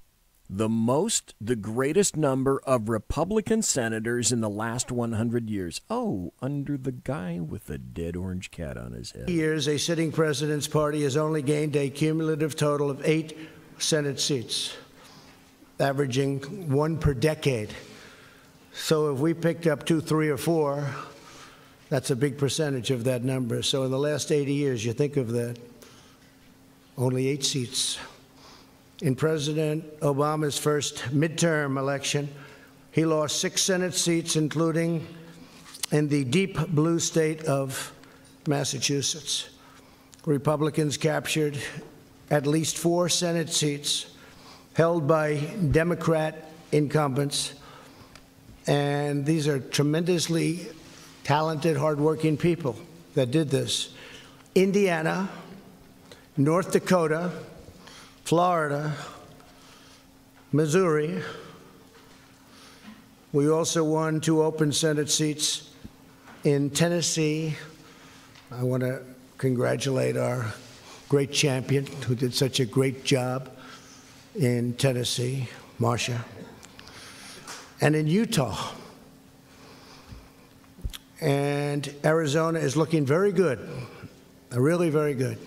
The greatest number of Republican senators in the last 100 years. Oh, under the guy with the dead orange cat on his head. Years, a sitting president's party has only gained a cumulative total of 8 Senate seats, averaging 1 per decade. So if we picked up 2, 3, or 4, that's a big percentage of that number. So in the last 80 years, you think of that, only 8 seats. In President Obama's first midterm election, he lost 6 Senate seats, including in the deep blue state of Massachusetts. Republicans captured at least 4 Senate seats held by Democrat incumbents. And these are tremendously talented, hardworking people that did this. Indiana, North Dakota, Florida, Missouri. We also won 2 open Senate seats in Tennessee. I want to congratulate our great champion who did such a great job in Tennessee, Marcia. And in Utah. And Arizona is looking very good, really very good.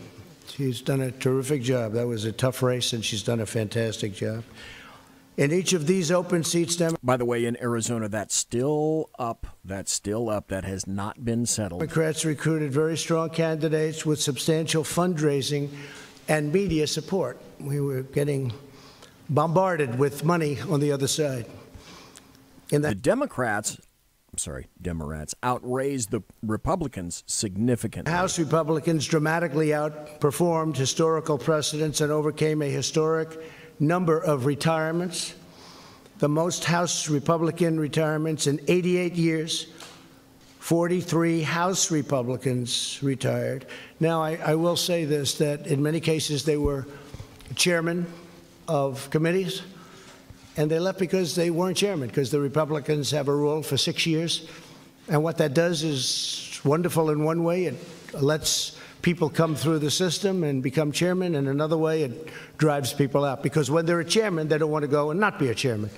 She's done a terrific job. That was a tough race, and she's done a fantastic job. In each of these open seats... By the way, in Arizona, that's still up. That's still up. That has not been settled. Democrats recruited very strong candidates with substantial fundraising and media support. We were getting bombarded with money on the other side. The Democrats outraised the Republicans significantly. House Republicans dramatically outperformed historical precedents and overcame a historic number of retirements, the most House Republican retirements in 88 years. 43 House Republicans retired. Now, I will say this, that in many cases they were chairmen of committees, And they left because they weren't chairman, because the Republicans have a rule for 6 years. And what that does is wonderful in one way. It lets people come through the system and become chairman. And another way, it drives people out. Because when they're a chairman, they don't want to go and not be a chairman.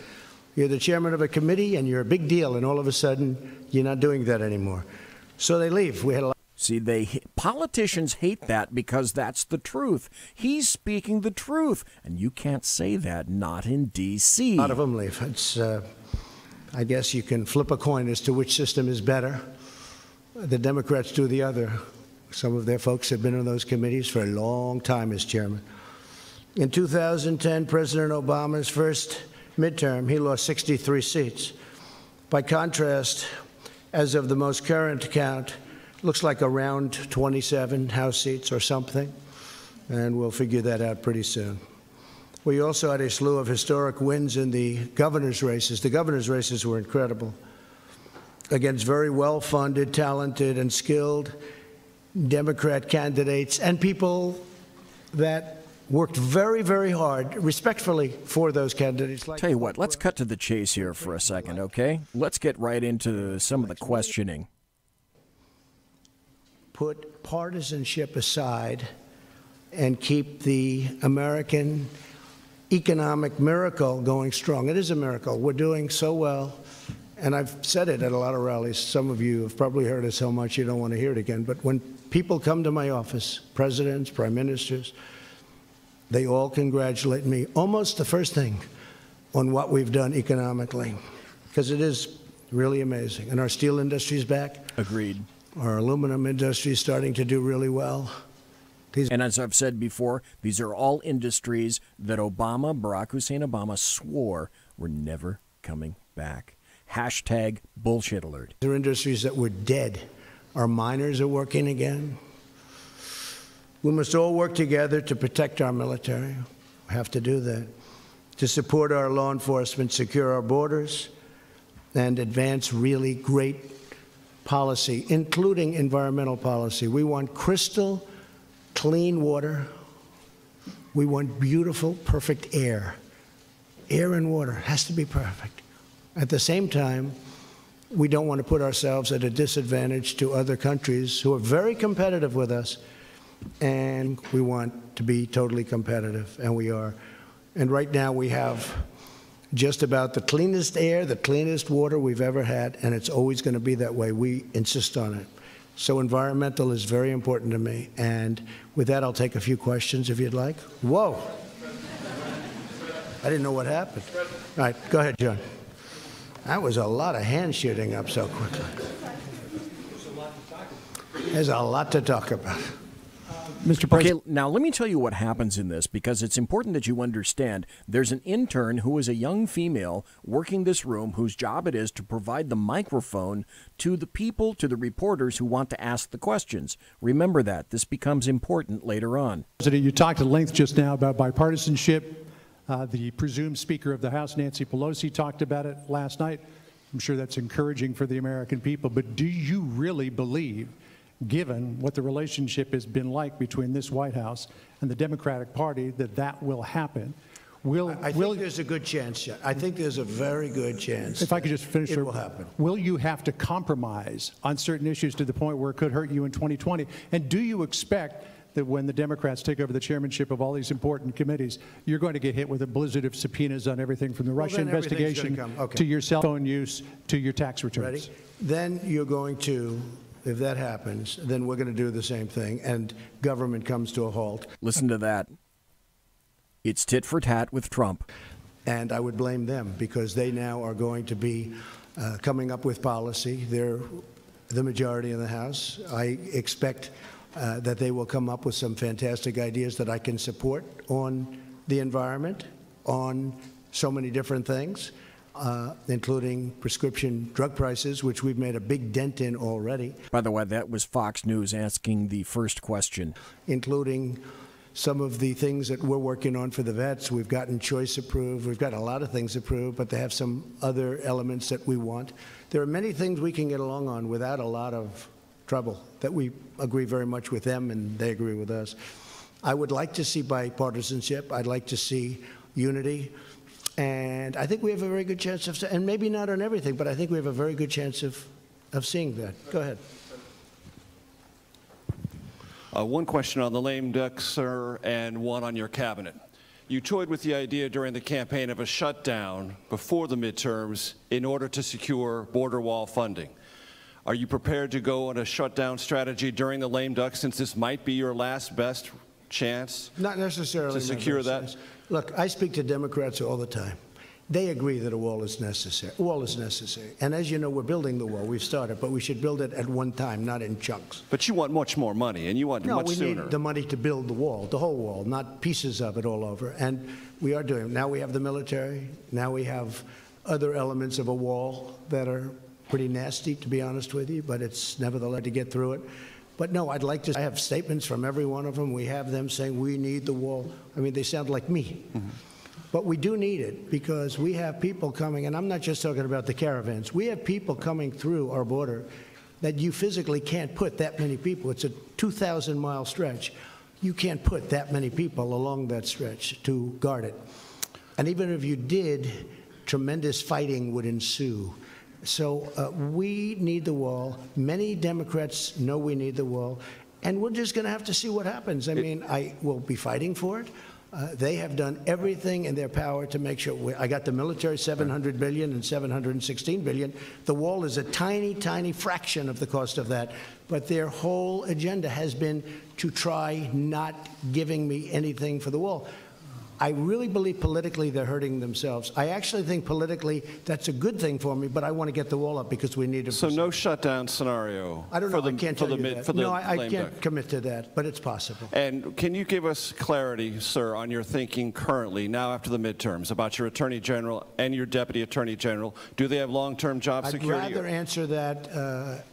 You're the chairman of a committee, and you're a big deal. And all of a sudden, you're not doing that anymore. So they leave. We had a lot. See, politicians hate that because that's the truth. He's speaking the truth, and you can't say that, not in D.C. A lot of them leave. It's, I guess you can flip a coin as to which system is better. The Democrats do the other. Some of their folks have been on those committees for a long time as chairman. In 2010, President Obama's first midterm, he lost 63 seats. By contrast, as of the most current count, looks like around 27 House seats or something, and we'll figure that out pretty soon. We also had a slew of historic wins in the governor's races. The governor's races were incredible, against very well-funded, talented, and skilled Democrat candidates and people that worked very, very hard, respectfully, for those candidates. Tell you what, let's cut to the chase here for a second, okay? Let's get right into some of the questioning. Put partisanship aside and keep the American economic miracle going strong. It is a miracle. We're doing so well, and I've said it at a lot of rallies. Some of you have probably heard it so much you don't want to hear it again, but when people come to my office, presidents, prime ministers, they all congratulate me almost the first thing on what we've done economically, because it is really amazing. And our steel industry is back. Agreed. Our aluminum industry is starting to do really well. And as I've said before, these are all industries that Barack Hussein Obama, swore were never coming back. Hashtag bullshit alert. There are industries that were dead. Our miners are working again. We must all work together to protect our military. We have to do that. To support our law enforcement, secure our borders, and advance really great policy, including environmental policy. We want crystal clean water. We want beautiful, perfect air. Air and water has to be perfect. At the same time, we don't want to put ourselves at a disadvantage to other countries who are very competitive with us, and we want to be totally competitive, and we are. And right now we have just about the cleanest air, the cleanest water we've ever had, and it's always going to be that way. We insist on it. So environmental is very important to me. And with that, I'll take a few questions if you'd like. Whoa. I didn't know what happened. All right, go ahead, John. That was a lot of hand shooting up so quickly. There's a lot to talk about. Mr. President. Okay, now let me tell you what happens in this, because it's important that you understand. There's an intern who is a young female working this room whose job it is to provide the microphone to the people, to the reporters who want to ask the questions. Remember that. This becomes important later on. President, you talked at length just now about bipartisanship. The presumed Speaker of the House, Nancy Pelosi, talked about it last night. I'm sure that's encouraging for the American people. But do you really believe, given what the relationship has been like between this White House and the Democratic Party, that that will happen? I think there's a good chance. I think there's a very good chance. If I could just finish, it will happen. Will you have to compromise on certain issues to the point where it could hurt you in 2020? And do you expect that when the Democrats take over the chairmanship of all these important committees, you're going to get hit with a blizzard of subpoenas on everything from the Russia investigation to your cell phone use to your tax returns? Ready? Then you're going to, if that happens, then we're going to do the same thing, and government comes to a halt. Listen to that. It's tit for tat with Trump. And I would blame them, because they now are going to be coming up with policy. They're the majority in the House. I expect that they will come up with some fantastic ideas that I can support on the environment, on so many different things, including prescription drug prices, which we've made a big dent in already. By the way, that was Fox News asking the first question. Including some of the things that we're working on for the vets. We've gotten choice approved. We've got a lot of things approved, but they have some other elements that we want. There are many things we can get along on without a lot of trouble, that we agree very much with them and they agree with us. I would like to see bipartisanship. I'd like to see unity. And I think we have a very good chance of, and maybe not on everything, but I think we have a very good chance of seeing that. Go ahead. One question on the lame duck, sir, and one on your cabinet. You toyed with the idea during the campaign of a shutdown before the midterms in order to secure border wall funding. Are you prepared to go on a shutdown strategy during the lame duck, since this might be your last best chance? Not necessarily. To secure that? Look, I speak to Democrats all the time. They agree that a wall is necessary. A wall is necessary. And as you know, we're building the wall. We've started, but we should build it at one time, not in chunks. But you want much more money, and you want much sooner. No, we need the money to build the wall, the whole wall, not pieces of it all over. And we are doing it. Now we have the military. Now we have other elements of a wall that are pretty nasty, to be honest with you, but it's nevertheless to get through it. But no, I'd like to. I have statements from every one of them. We have them saying we need the wall. I mean, they sound like me. Mm-hmm. But we do need it because we have people coming, and I'm not just talking about the caravans. We have people coming through our border that you physically can't put that many people. It's a 2,000-mile stretch. You can't put that many people along that stretch to guard it. And even if you did, tremendous fighting would ensue. So we need the wall. Many Democrats know we need the wall. And we're just going to have to see what happens. I mean, I will be fighting for it. They have done everything in their power to make sure. I got the military, $700 billion and $716 billion. The wall is a tiny, tiny fraction of the cost of that. But their whole agenda has been to try not giving me anything for the wall. I really believe politically they're hurting themselves. I actually think politically that's a good thing for me, but I want to get the wall up because we need it. So no shutdown scenario? I don't know. I can't tell you that. No, I can't commit to that, but it's possible. And can you give us clarity, sir, on your thinking currently, now after the midterms, about your Attorney General and your Deputy Attorney General? Do they have long-term job security? I'd rather answer that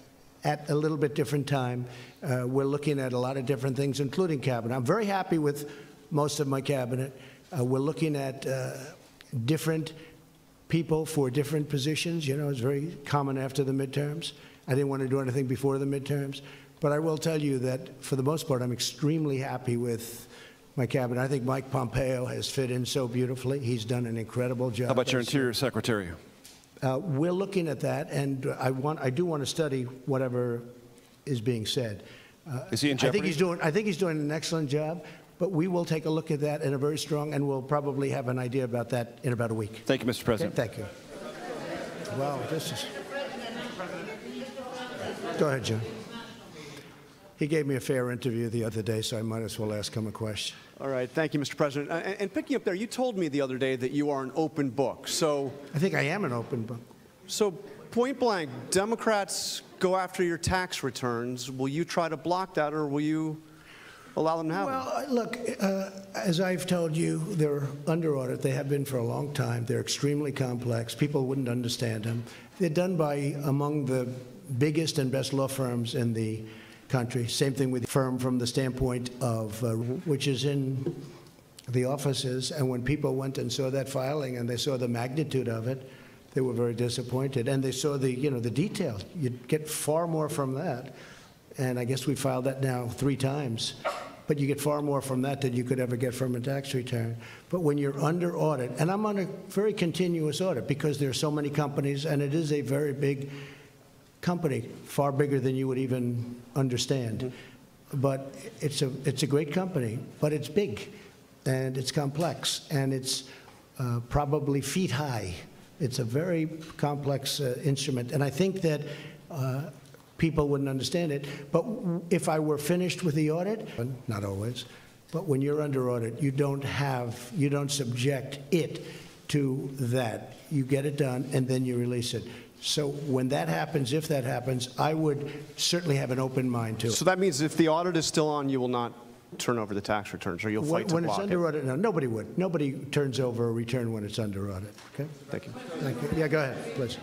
at a little bit different time. We're looking at a lot of different things, including cabinet. I'm very happy with most of my cabinet. We're looking at different people for different positions. You know, it's very common after the midterms. I didn't want to do anything before the midterms. But I will tell you that, for the most part, I'm extremely happy with my cabinet. I think Mike Pompeo has fit in so beautifully. He's done an incredible job. How about your Interior Secretary? We're looking at that, and I do want to study whatever is being said. Is he in jeopardy? I think he's doing an excellent job. But we will take a look at that in a very strong, and we'll probably have an idea about that in about a week. Thank you, Mr. President. Okay, thank you. Wow, this is... Go ahead, John. He gave me a fair interview the other day, so I might as well ask him a question. All right, thank you, Mr. President. And picking up there, you told me the other day that you are an open book, so... I think I am an open book. So, point blank, Democrats go after your tax returns. Will you try to block that, or will you allow them to have them? Well, look, as I've told you, they're under audit. They have been for a long time. They're extremely complex. People wouldn't understand them. They're done by among the biggest and best law firms in the country. Same thing with the firm from the standpoint of, which is in the offices. And when people went and saw that filing and they saw the magnitude of it, they were very disappointed. And they saw the, the detail. You'd get far more from that. And I guess we filed that now 3 times. But you get far more from that than you could ever get from a tax return. But when you're under audit, and I'm on a very continuous audit because there are so many companies, and it is a very big company, far bigger than you would even understand. Mm-hmm. But it's a great company, but it's big, and it's complex, and it's probably feet high. It's a very complex instrument, and I think that people wouldn't understand it. But if I were finished with the audit, not always, but when you're under audit, you don't subject it to that. You get it done, and then you release it. So when that happens, if that happens, I would certainly have an open mind to it. So that means if the audit is still on, you will not turn over the tax returns, or you'll fight to block it? When it's under audit, no, nobody would. Nobody turns over a return when it's under audit, okay? Thank you. Thank you. Yeah, go ahead, please.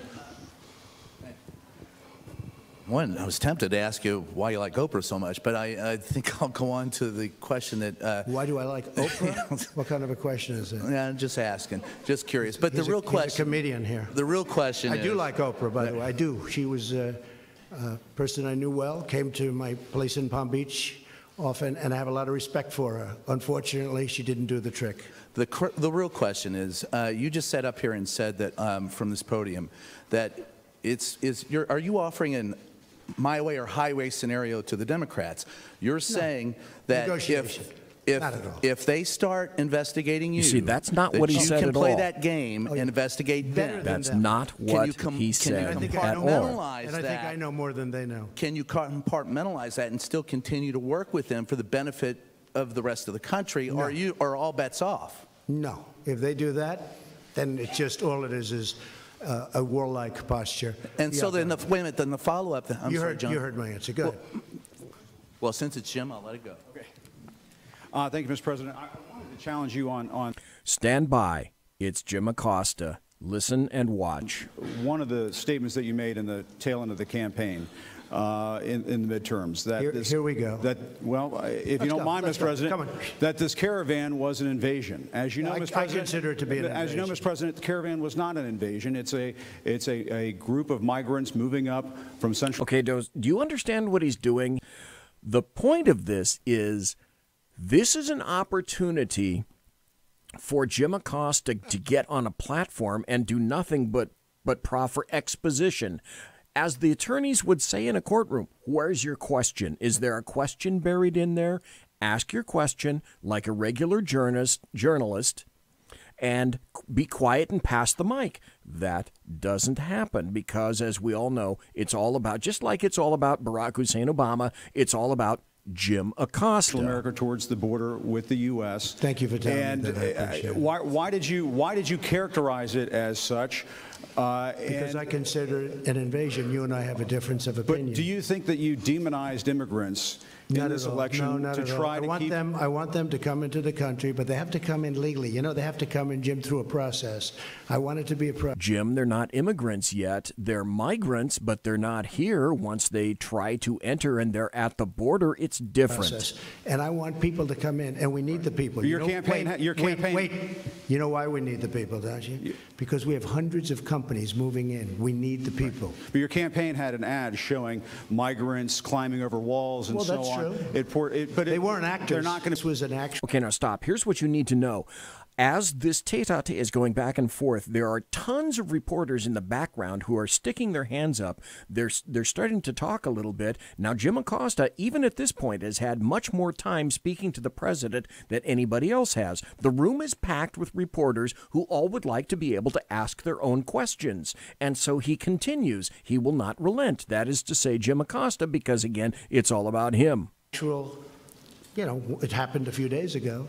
One, I was tempted to ask you why you like Oprah so much, but I think I'll go on to the question that... why do I like Oprah? What kind of a question is that? Yeah, just asking, just curious. But the real question... He's a comedian here. The real question I do like Oprah, by the way. I do. She was a person I knew well, came to my place in Palm Beach often, and I have a lot of respect for her. Unfortunately, she didn't do the trick. The real question is, you just sat up here and said that from this podium that are you offering an my way or highway scenario to the Democrats? You're saying that if they start investigating you, see, that's not what he said at all. You can play that game and investigate them. That's not what he said at all. And I think I know more than they know. Can you compartmentalize that and still continue to work with them for the benefit of the rest of the country, or are all bets off? No. If they do that, then it's just all it is a warlike posture. And so then, wait a minute, then the follow-up. You heard my answer. Go ahead. Well, since it's Jim, I'll let it go. Okay. Thank you, Mr. President. I wanted to challenge you on... Stand by. It's Jim Acosta. Listen and watch. One of the statements that you made in the tail end of the campaign in the midterms. Here we go. If you don't mind, Mr. President, that this caravan was an invasion. As you know, Mr. President, I consider it to be an invasion. As you know, Mr. President, the caravan was not an invasion. It's a group of migrants moving up from Central... Okay, do you understand what he's doing? The point of this is an opportunity for Jim Acosta to get on a platform and do nothing but proffer exposition. As the attorneys would say in a courtroom, where's your question? Is there a question buried in there? Ask your question like a regular journalist and be quiet and pass the mic. That doesn't happen because, as we all know, it's all about, just like it's all about Barack Hussein Obama, it's all about Jim Acosta. America towards the border with the U.S. Thank you for telling me that. I appreciate it. Why did you characterize it as such? Because I consider it an invasion. You and I have a difference of opinion. But do you think that you demonized immigrants in this election to try to keep... I want them to come into the country, but they have to come in legally. You know, they have to come in, Jim, through a process. I want it to be a process. Jim, they're not immigrants yet. They're migrants, but they're not here. Once they try to enter and they're at the border, it's different. And I want people to come in, and we need the people. Wait. You know why we need the people, don't you? Because we have hundreds of companies moving in. We need the people. But your campaign had an ad showing migrants climbing over walls and so on. That's true. But they weren't actors. They're not going to. This was an action. Okay, now stop. Here's what you need to know. As this tete-a-tete is going back and forth, there are tons of reporters in the background who are sticking their hands up. They're starting to talk a little bit. Now, Jim Acosta, even at this point, has had much more time speaking to the president than anybody else has. The room is packed with reporters who all would like to be able to ask their own questions. And so he continues. He will not relent. That is to say, Jim Acosta, because, again, it's all about him. It happened a few days ago.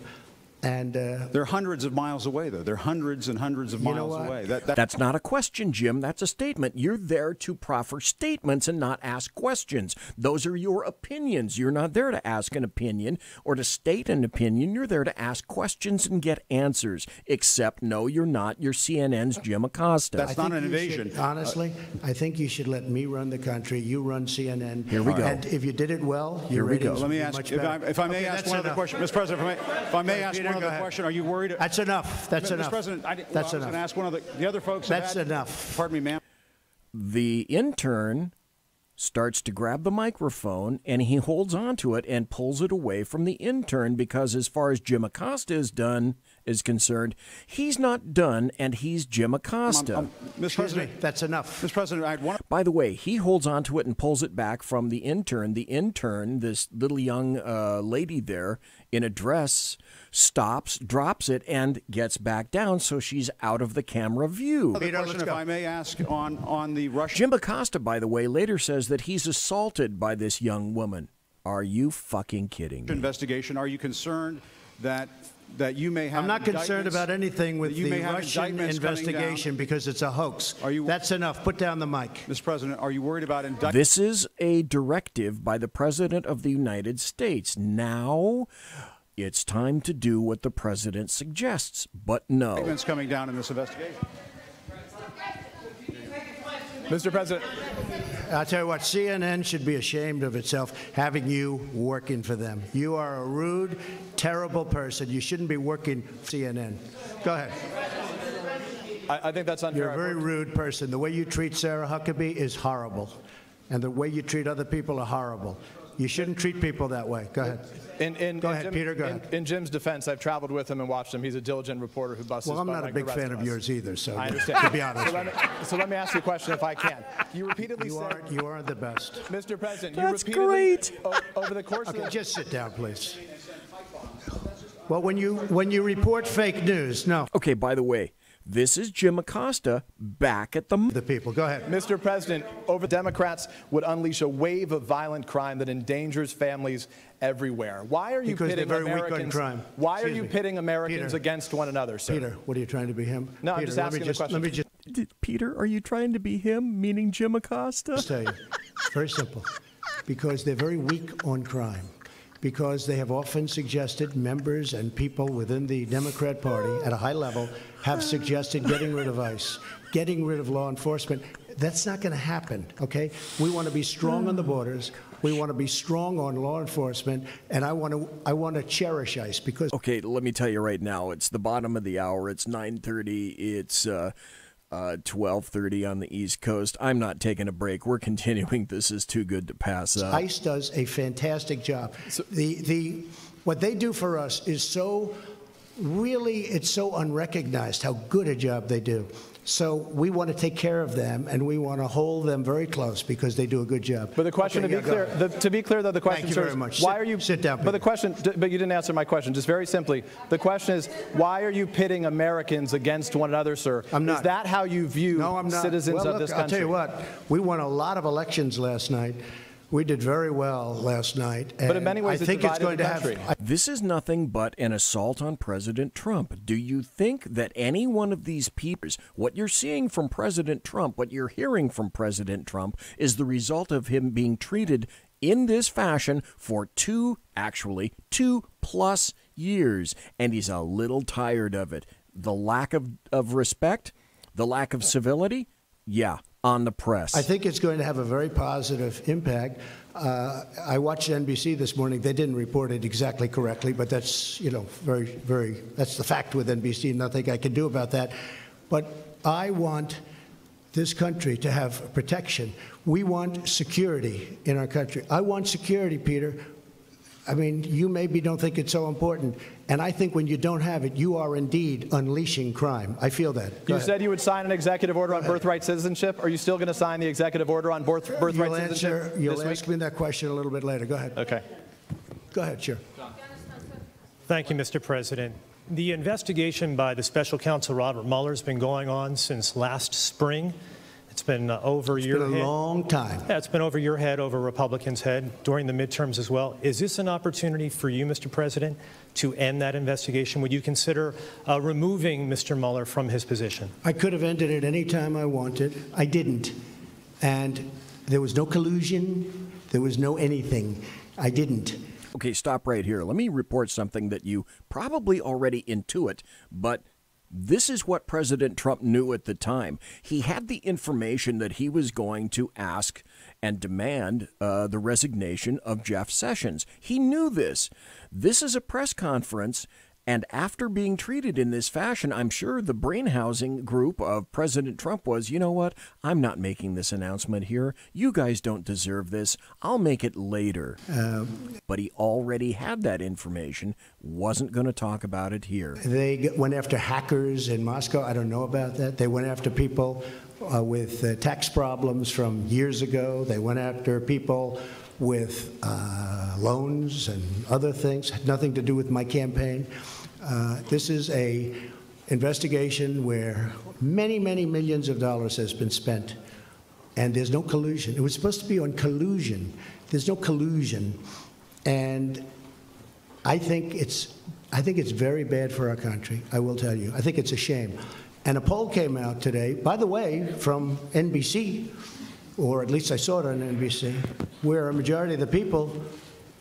And they're hundreds of miles away, though. They're hundreds and hundreds of miles away. That's not a question, Jim. That's a statement. You're there to proffer statements and not ask questions. Those are your opinions. You're not there to ask an opinion or to state an opinion. You're there to ask questions and get answers. Except, no, you're not. You're CNN's Jim Acosta. That's not an invasion. Honestly, I think you should let me run the country. You run CNN. Here we go. And if you did it well, here we go. Let me ask, if I may ask one other question, Mr. President. If I may ask one other question, are you worried? That's enough. That's enough. Mr. President, I was enough. going to ask one of the other folks. That's enough. Pardon me, ma'am. The intern starts to grab the microphone, and he holds onto it and pulls it away from the intern because as far as Jim Acosta is concerned, he's not done, and he's Jim Acosta. Mr. President, that's enough. Mr. President, I had one... By the way, he holds onto it and pulls it back from the intern. The intern, this little young lady there in a dress, stops, drops it, and gets back down, so she's out of the camera view. Another question, if I may ask, on the Russian... Jim Acosta, by the way, later says that he's assaulted by this young woman. Are you fucking kidding me? Investigation. Are you concerned that you may have... I'm not concerned about anything with the Russian investigation because it's a hoax. That's enough. Put down the mic. Mr. President, are you worried about indictments? This is a directive by the President of the United States. Now... it's time to do what the president suggests, but no. Indictments coming down in this investigation. Mr. President. I'll tell you what, CNN should be ashamed of itself having you working for them. You are a rude, terrible person. You shouldn't be working for CNN. Go ahead. I think that's unfair. You're a very rude person. The way you treat Sarah Huckabee is horrible. And the way you treat other people are horrible. You shouldn't treat people that way. Go ahead. Go ahead, Peter. Go ahead. In Jim's defense, I've traveled with him and watched him. He's a diligent reporter who busts his Well, I'm butt not a like big the rest fan of us. yours either, so I understand. to be honest. So let me ask you a question if I can. You repeatedly said... You are the best. Mr. President, That's you repeatedly... great. Over the course of the... Just sit down, please. Well, when you report fake news, no. Okay, by the way, this is Jim Acosta back at the people. Go ahead. Mr. President, over Democrats would unleash a wave of violent crime that endangers families everywhere. Why are you Because they're pitting very weak on Americans? crime. Why are Excuse you me. pitting Americans Peter. against one another, sir? Peter, what are you trying to be him? No, I'm Peter, just let me asking the question. Let me just Peter, are you trying to be him, meaning Jim Acosta? tell you. Very simple. Because they're very weak on crime. Because they have often suggested, members and people within the Democrat Party at a high level have suggested getting rid of ICE, getting rid of law enforcement. That's not going to happen, okay? We want to be strong on the borders. We want to be strong on law enforcement, and I want to cherish ICE because... Okay, let me tell you right now, it's the bottom of the hour. It's 9:30. It's 12:30 on the East Coast. I'm not taking a break. We're continuing. This is too good to pass up. ICE does a fantastic job. What they do for us is so it's so unrecognized how good a job they do. So we want to take care of them, and we want to hold them very close because they do a good job. But the question, Okay, to be clear, though, the question, Thank you sir, very is much. why are you sit down? But the question, but you didn't answer my question. Just very simply, the question is, why are you pitting Americans against one another, sir? I'm not. Is that how you view citizens well, of this look, country? I'll tell you what. We won a lot of elections last night. We did very well last night. But in many ways, I think it's going to have. This is nothing but an assault on President Trump. Do you think that any one of these people, what you're seeing from President Trump, what you're hearing from President Trump, is the result of him being treated in this fashion for 2+ years, and he's a little tired of it. The lack of respect, the lack of civility, yeah, on the press. I think it's going to have a very positive impact. I watched NBC this morning. They didn't report it exactly correctly, but that's, that's the fact with NBC. Nothing I can do about that. But I want this country to have protection. We want security in our country. I want security, Peter. I mean, you maybe don't think it's so important. And I think when you don't have it, you are indeed unleashing crime. I feel that. You said you would sign an executive order on birthright citizenship. Are you still going to sign the executive order on birthright citizenship? You'll ask me that question a little bit later. Go ahead. Okay. Go ahead, Chair. Thank you, Mr. President. The investigation by the special counsel Robert Mueller has been going on since last spring. It's been over your head. It's been a long time. Yeah, it's been over your head, over Republicans' head, during the midterms as well. Is this an opportunity for you, Mr. President, to end that investigation? Would you consider removing Mr. Mueller from his position? I could have ended it any time I wanted. I didn't. And there was no collusion. There was no anything. I didn't. Okay, stop right here. Let me report something that you probably already intuit, but this is what President Trump knew at the time. He had the information that he was going to ask and demand the resignation of Jeff Sessions. He knew this. This is a press conference, and after being treated in this fashion, I'm sure the brainhousing group of President Trump was, you know what, I'm not making this announcement here. You guys don't deserve this. I'll make it later. But he already had that information, wasn't going to talk about it here. They went after hackers in Moscow. I don't know about that. They went after people with tax problems from years ago. They went after people with loans and other things. Had nothing to do with my campaign. This is a investigation where many, many millions of dollars has been spent, and there's no collusion. It was supposed to be on collusion. There's no collusion, and I think it's very bad for our country. I will tell you. I think it's a shame. And a poll came out today, by the way, from NBC, or at least I saw it on NBC, where a majority of the people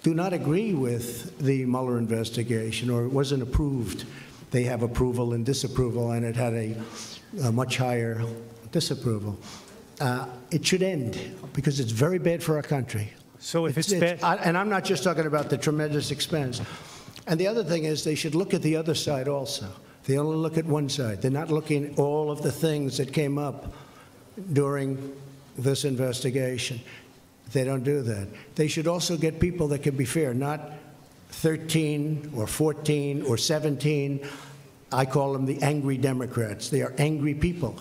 do not agree with the Mueller investigation, or it wasn't approved. They have approval and disapproval, and it had a much higher disapproval. It should end, because it's very bad for our country. So if it's bad... And I'm not just talking about the tremendous expense. And the other thing is they should look at the other side also. They only look at one side. They're not looking at all of the things that came up during this investigation. They don't do that. They should also get people that can be fair, not 13 or 14 or 17. I call them the angry Democrats. They are angry people.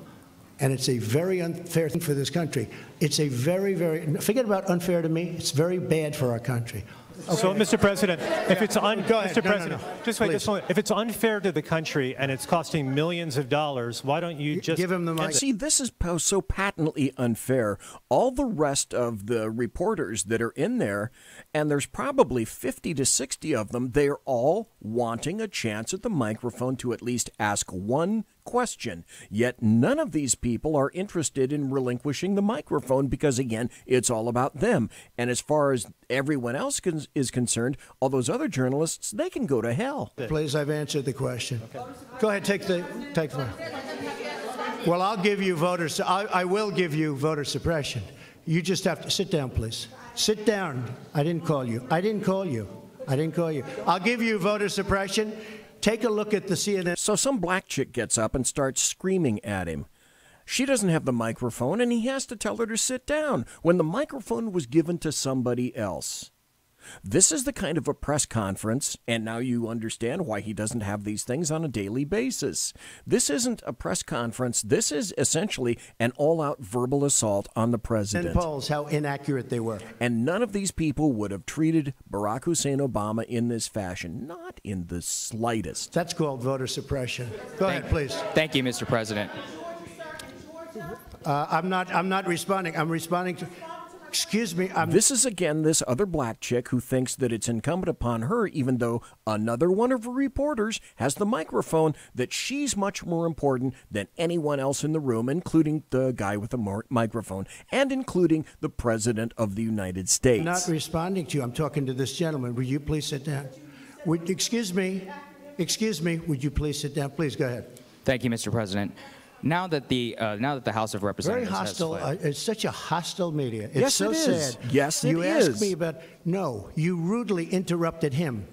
And it's a very unfair thing for this country. It's a very, forget about unfair to me. It's very bad for our country. Okay. So, Mr. President, if it's Mr. President, just wait just a moment. If it's unfair to the country and it's costing millions of dollars, why don't you just give him the money? See, this is so patently unfair. All the rest of the reporters that are in there, and there's probably 50 to 60 of them, they're all wanting a chance at the microphone to at least ask one question. Yet none of these people are interested in relinquishing the microphone because, again, it's all about them. And as far as everyone else is concerned, all those other journalists, they can go to hell. Please, I've answered the question. Okay. Go ahead, take the. Well, I'll give you I will give you voter suppression. You just have to sit down, please. Sit down. I didn't call you. I didn't call you. I'll give you voter suppression. Take a look at the CNN. So some black chick gets up and starts screaming at him. She doesn't have the microphone, and he has to tell her to sit down when the microphone was given to somebody else. This is the kind of a press conference, and now you understand why he doesn't have these things on a daily basis. This isn't a press conference. This is essentially an all-out verbal assault on the president. And polls, how inaccurate they were. And none of these people would have treated Barack Hussein Obama in this fashion, not in the slightest. That's called voter suppression. Go ahead, please. Thank you, Mr. President. I'm not responding. I'm responding to... Excuse me. This is, again, this other black chick who thinks that it's incumbent upon her, even though another one of her reporters has the microphone, that she's much more important than anyone else in the room, including the guy with the microphone and including the President of the United States. I'm not responding to you. I'm talking to this gentleman. Would you please sit down? Excuse me. Would you please sit down? Please go ahead. Thank you, Mr. President. Now that the House of Representatives very hostile. has It's such a hostile media. It's yes, so it is. sad. Yes, it you is. You asked me about. No, you rudely interrupted him.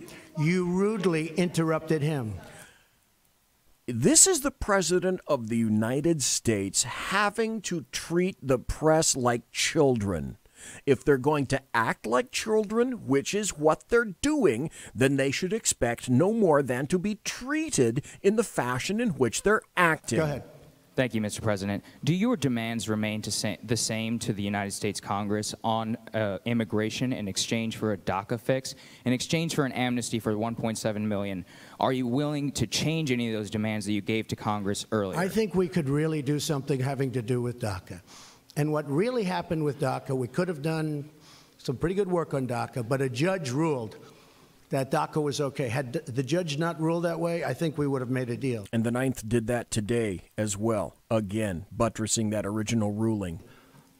This is the President of the United States having to treat the press like children. If they're going to act like children, which is what they're doing, then they should expect no more than to be treated in the fashion in which they're acting. Go ahead. Thank you, Mr. President. Do your demands remain the same to the United States Congress on immigration in exchange for a DACA fix, in exchange for an amnesty for 1.7 million? Are you willing to change any of those demands that you gave to Congress earlier? I think we could really do something having to do with DACA. And what really happened with DACA, we could have done some pretty good work on DACA, but a judge ruled that DACA was okay. Had the judge not ruled that way, I think we would have made a deal. And the Ninth did that today as well, again, buttressing that original ruling.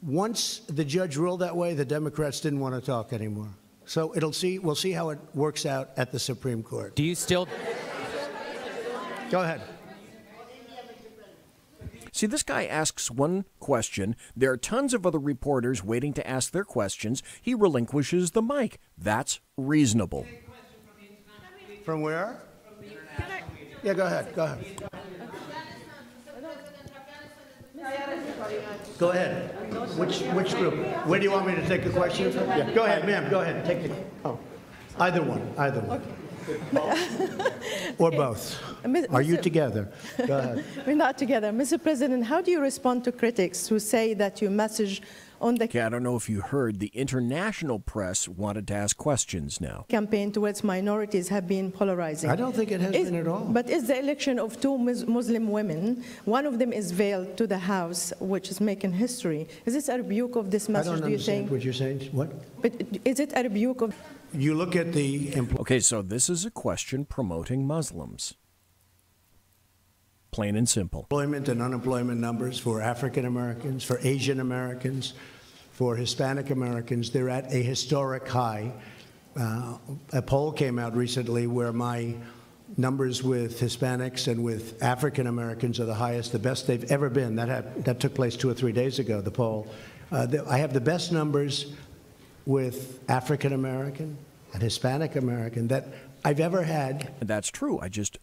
Once the judge ruled that way, the Democrats didn't want to talk anymore. So we'll see how it works out at the Supreme Court. Do you still... Go ahead. See, this guy asks one question. There are tons of other reporters waiting to ask their questions. He relinquishes the mic. That's reasonable. From where? Yeah, go ahead. Go ahead. Which group? Where do you want me to take the question from? Yeah. Go ahead, ma'am. Go ahead. Take the. Oh, either one. Or both. Are you together? Go ahead. We're not together. Mr. President, how do you respond to critics who say that your message on the I don't know if you heard, the international press wanted to ask questions now. Campaign towards minorities have been polarizing. I don't think it has been at all. But is the election of two Muslim women, one of them is veiled to the House, which is making history. Is this a rebuke of this message, do you think? What you're saying. What? But is it a rebuke of... You look at the... Okay, so this is a question promoting Muslims. Plain and simple. Employment and unemployment numbers for African Americans, for Asian Americans, for Hispanic Americans, they're at a historic high. A poll came out recently where my numbers with Hispanics and with African Americans are the highest, the best they've ever been. That took place 2 or 3 days ago, the poll. I have the best numbers with African American and Hispanic American that I've ever had. And that's true. I just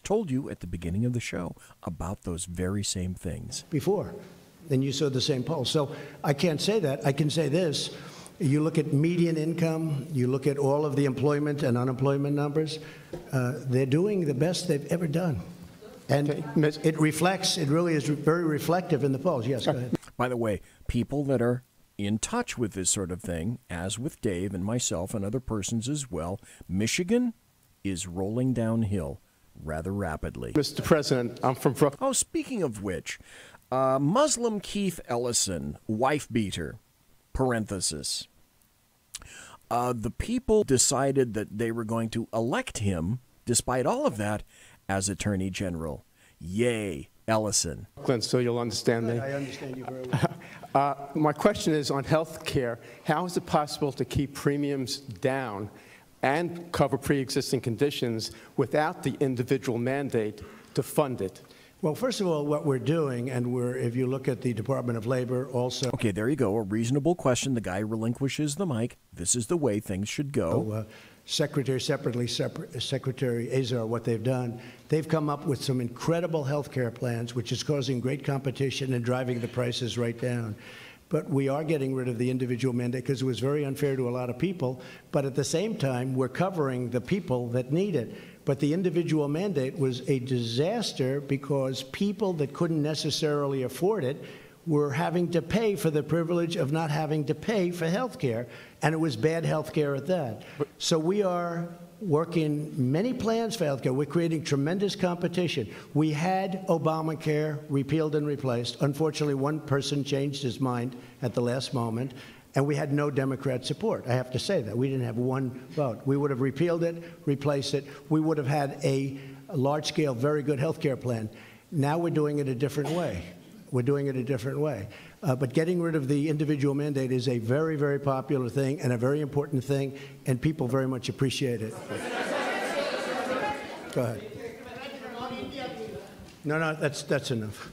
told you at the beginning of the show about those very same things. Before. Then you saw the same poll. So I can't say that. I can say this. You look at median income, you look at all of the employment and unemployment numbers, they're doing the best they've ever done. And it reflects, it really is very reflective in the polls. Yes, go ahead. By the way, people that are in touch with this sort of thing, as with Dave and myself and other persons as well, Michigan is rolling downhill rather rapidly. Mr. President, I'm from Brooklyn. Oh, speaking of which, Muslim Keith Ellison, wife beater, parenthesis. The people decided that they were going to elect him, despite all of that, as Attorney General. Yay, Ellison. So you'll understand me. I understand you very well. My question is on health care. How is it possible to keep premiums down and cover pre-existing conditions without the individual mandate to fund it? Well, first of all, what we're doing, and if you look at the Department of Labor also. Okay, there you go. A reasonable question. The guy relinquishes the mic. This is the way things should go. Secretary Azar, what they've done, they've come up with some incredible health care plans, which is causing great competition and driving the prices right down. But we are getting rid of the individual mandate because it was very unfair to a lot of people. But at the same time, we're covering the people that need it. But the individual mandate was a disaster because people that couldn't necessarily afford it were having to pay for the privilege of not having to pay for health care, and it was bad health care at that. So we are working many plans for health care. We're creating tremendous competition. We had Obamacare repealed and replaced. Unfortunately, one person changed his mind at the last moment, and we had no Democrat support. I have to say that. We didn't have one vote. We would have repealed it, replaced it. We would have had a large-scale, very good health care plan. Now we're doing it a different way. We're doing it a different way. But getting rid of the individual mandate is a very, very popular thing and a very important thing, and people very much appreciate it. Go ahead. No, that's enough.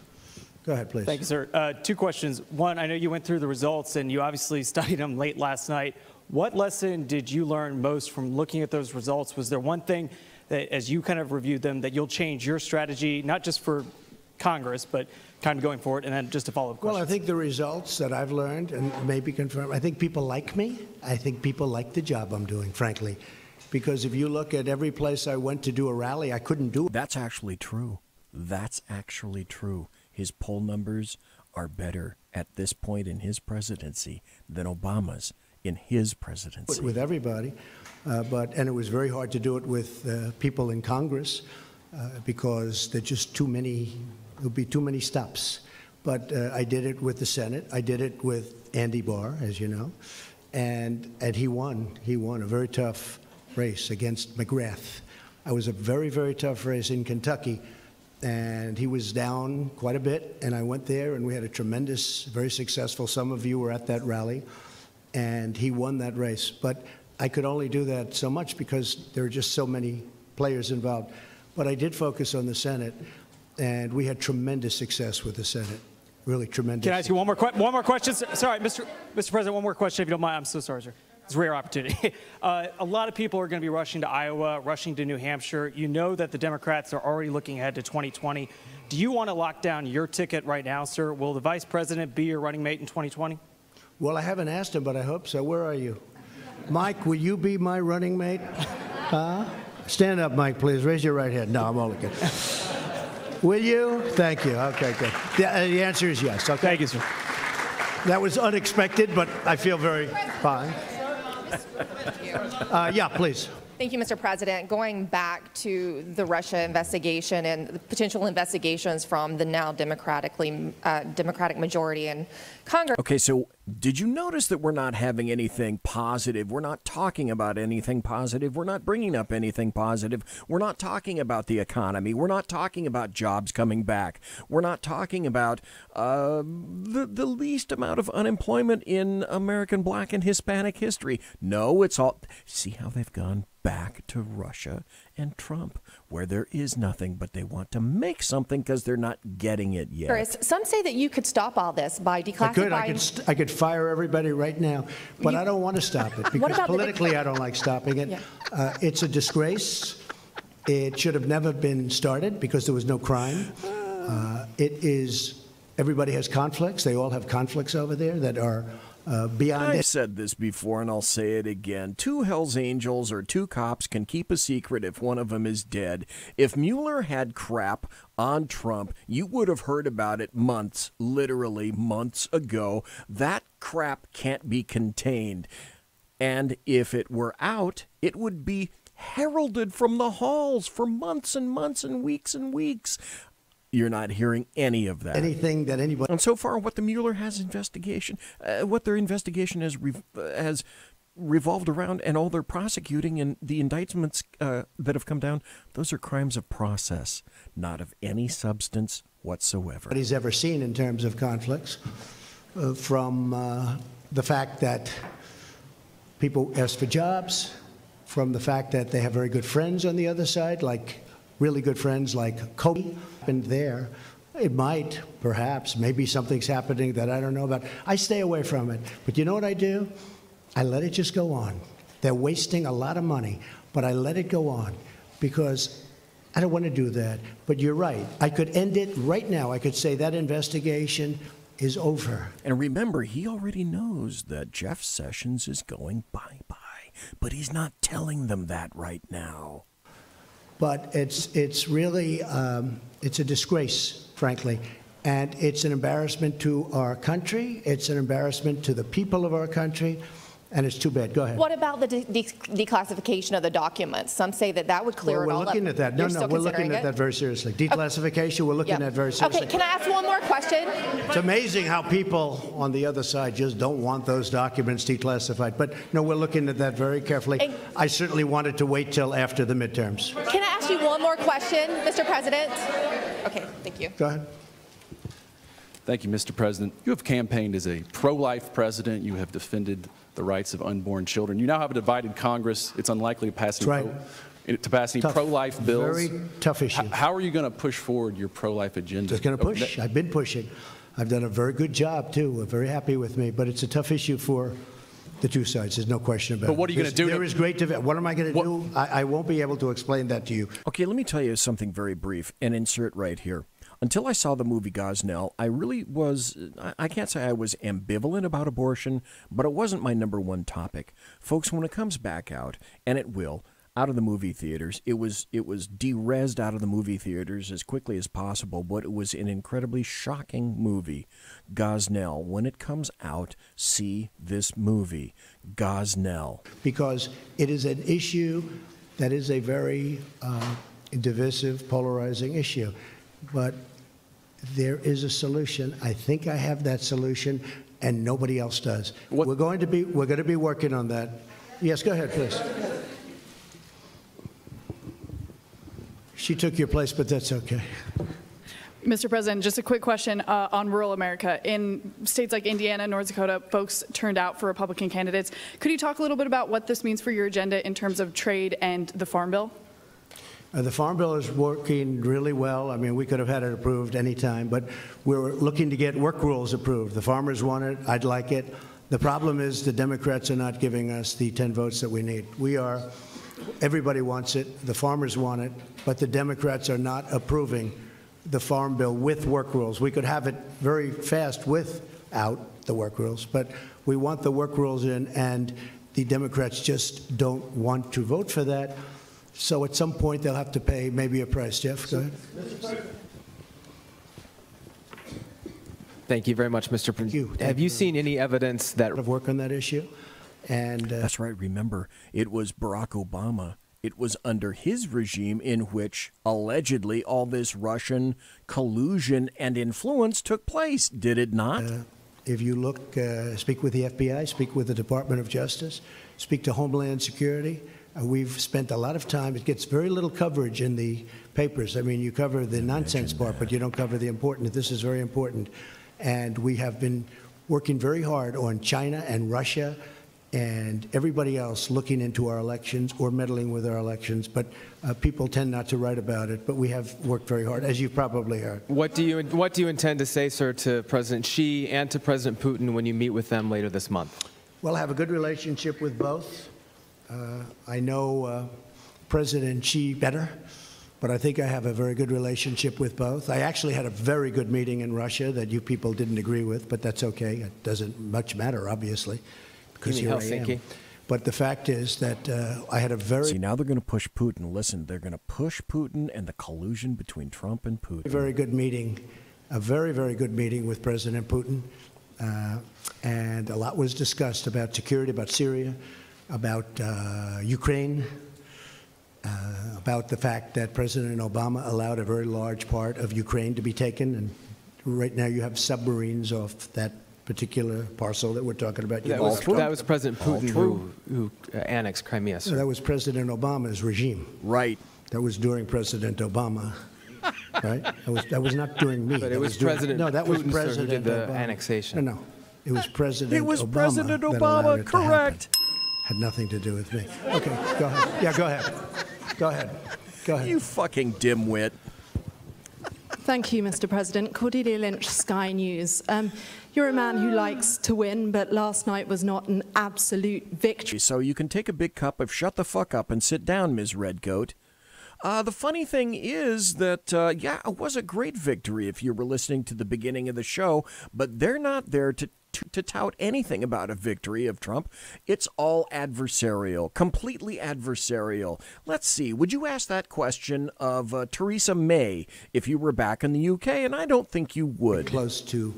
Go ahead, please. Thank you, sir. Two questions. One, I know you went through the results, and you obviously studied them late last night. What lesson did you learn most from looking at those results? Was there one thing that, as you kind of reviewed them, that you'll change your strategy, not just for Congress, but kind of going forward? And then just a follow-up question. Well, I think the results that I've learned and maybe confirmed, I think people like me. I think people like the job I'm doing, frankly. Because if you look at every place I went to do a rally, I couldn't do it. That's actually true. That's actually true. His poll numbers are better at this point in his presidency than Obama's in his presidency. With everybody. And it was very hard to do it with people in Congress because there's just too many. There would be too many stops. But I did it with the Senate. I did it with Andy Barr, as you know. And he won. He won a very tough race against McGrath. I was a very, very tough race in Kentucky. And he was down quite a bit. And I went there, and we had a tremendous, very successful, some of you were at that rally. And he won that race. But I could only do that so much because there are just so many players involved. But I did focus on the Senate. And we had tremendous success with the Senate, really tremendous. Can I ask you one more question? Sorry, Mr. President, one more question, if you don't mind. I'm so sorry, sir. It's a rare opportunity. A lot of people are going to be rushing to Iowa, rushing to New Hampshire. You know that the Democrats are already looking ahead to 2020. Do you want to lock down your ticket right now, sir? Will the vice president be your running mate in 2020? Well, I haven't asked him, but I hope so. Where are you? Mike, will you be my running mate? Stand up, Mike, please. Raise your right hand. No, I'm only kidding. Will you? Thank you. Okay, good. The answer is yes. Okay. Thank you, sir. That was unexpected, but I feel very fine. Yeah, please. Thank you, Mr. President. Going back to the Russia investigation and the potential investigations from the now Democratic majority in Congress. Okay, so did you notice that we're not having anything positive? We're not talking about anything positive. We're not bringing up anything positive. We're not talking about the economy. We're not talking about jobs coming back. We're not talking about the least amount of unemployment in American Black and Hispanic history. No, it's all... See how they've gone back to Russia and Trump, where there is nothing, but they want to make something because they're not getting it yet. Some say that you could stop all this by declassifying. I could fire everybody right now, but I don't want to stop it because politically I don't like stopping it. Yeah. It's a disgrace. It should have never been started because there was no crime. Everybody has conflicts. They all have conflicts over there that are beyond I've said this before, and I'll say it again. 2 Hells Angels or 2 cops can keep a secret if one of them is dead. If Mueller had crap on Trump, you would have heard about it months, literally months ago. That crap can't be contained. And if it were out, it would be heralded from the halls for months and months and weeks. You're not hearing any of that. Anything that anybody... And so far, what the Mueller has investigation, what their investigation has revolved around, and all their prosecuting and the indictments that have come down, those are crimes of process, not of any substance whatsoever. What he's ever seen in terms of conflicts, from the fact that people ask for jobs, from the fact that they have very good friends on the other side, like really good friends like Kobe. And there, it might, perhaps, maybe something's happening that I don't know about. I stay away from it. But you know what I do? I let it just go on. They're wasting a lot of money, but I let it go on because I don't want to do that. But you're right. I could end it right now. I could say that investigation is over. And remember, he already knows that Jeff Sessions is going bye-bye, but he's not telling them that right now. But it's really, it's a disgrace, frankly. And it's an embarrassment to our country. It's an embarrassment to the people of our country. And it's too bad. Go ahead. What about the declassification of the documents? Some say that that would clear it all up. We're looking at that. No, we're looking at that very seriously. Declassification, we're looking at very seriously. Okay, can I ask one more question? It's amazing how people on the other side just don't want those documents declassified. But no, we're looking at that very carefully. I certainly wanted to wait till after the midterms. Can I ask you one more question, Mr. President? Okay, thank you. Go ahead. Thank you, Mr. President. You have campaigned as a pro-life president. You have defended the rights of unborn children. You now have a divided Congress. It's unlikely to pass any pro-life bills. Very tough issue. How are you going to push forward your pro-life agenda? Just going to push. I've been pushing. I've done a very good job, too. We're very happy with me. But it's a tough issue for the two sides. There's no question about it. But what are you going to do? There is great debate. What am I going to do? I won't be able to explain that to you. Okay, let me tell you something very brief and insert right here. Until I saw the movie Gosnell, I really was, I can't say I was ambivalent about abortion, but it wasn't my number one topic. Folks, when it comes back out, and it will, out of the movie theaters, it was de-rezzed out of the movie theaters as quickly as possible, but it was an incredibly shocking movie. Gosnell, when it comes out, see this movie, Gosnell. Because it is an issue that is a very divisive, polarizing issue. But there is a solution. I think I have that solution, and nobody else does. We're going to be working on that. Yes, go ahead, please. She took your place, but that's okay. Mr. President, just a quick question on rural America. In states like Indiana, North Dakota, folks turned out for Republican candidates. Could you talk a little bit about what this means for your agenda in terms of trade and the Farm Bill? The Farm Bill is working really well. I mean, we could have had it approved any time, but we're looking to get work rules approved. The farmers want it. I'd like it. The problem is the Democrats are not giving us the 10 votes that we need. Everybody wants it. The farmers want it, but the Democrats are not approving the Farm Bill with work rules. We could have it very fast without the work rules, but we want the work rules in, and the Democrats just don't want to vote for that. So at some point, they'll have to pay maybe a price. Jeff, go ahead. Thank you very much, Mr. President. Have you seen any evidence that of work on that issue? And that's right. Remember, it was Barack Obama. It was under his regime in which allegedly all this Russian collusion and influence took place. Did it not? If you look, speak with the FBI, speak with the Department of Justice, speak to Homeland Security. We've spent a lot of time. It gets very little coverage in the papers. I mean, you cover the nonsense part, but you don't cover the important. This is very important. And we have been working very hard on China and Russia and everybody else looking into our elections or meddling with our elections. But people tend not to write about it. But we have worked very hard, as you've probably heard. What do you intend to say, sir, to President Xi and to President Putin when you meet with them later this month? Well, I have a good relationship with both. I know President Xi better. but I think I have a very good relationship with both. I actually had a very good meeting in Russia that you people didn't agree with, but that's okay. It doesn't much matter, obviously, because You mean here I am. Helsinki? But the fact is that I had a very... See, now they're going to push Putin. Listen, they're going to push Putin and the collusion between Trump and Putin. very good meeting, a very, very good meeting with President Putin. And a lot was discussed about security, about Syria, about Ukraine, about the fact that President Obama allowed a very large part of Ukraine to be taken. And right now you have submarines off that particular parcel that we're talking about. That was President Putin who annexed Crimea. No, that was President Obama's regime. Right. That was during President Obama. Right? That was not during me. But that it was during, President No, that was Putin, sir, President who did the Obama. annexation. No. It was President Obama. It was President that allowed Obama, it to correct. happen. Had nothing to do with me. Okay, go ahead. Yeah, go ahead. Go ahead. Go ahead. You fucking dimwit. Thank you, Mr. President. Cordelia Lynch, Sky News. You're a man who likes to win, but last night was not an absolute victory. So you can take a big cup of shut the fuck up and sit down, Ms. Redcoat. The funny thing is that, yeah, it was a great victory if you were listening to the beginning of the show, but they're not there to tout anything about a victory of Trump. It's all adversarial, completely adversarial. Let's see, would you ask that question of Theresa May if you were back in the UK? And I don't think you would. Close to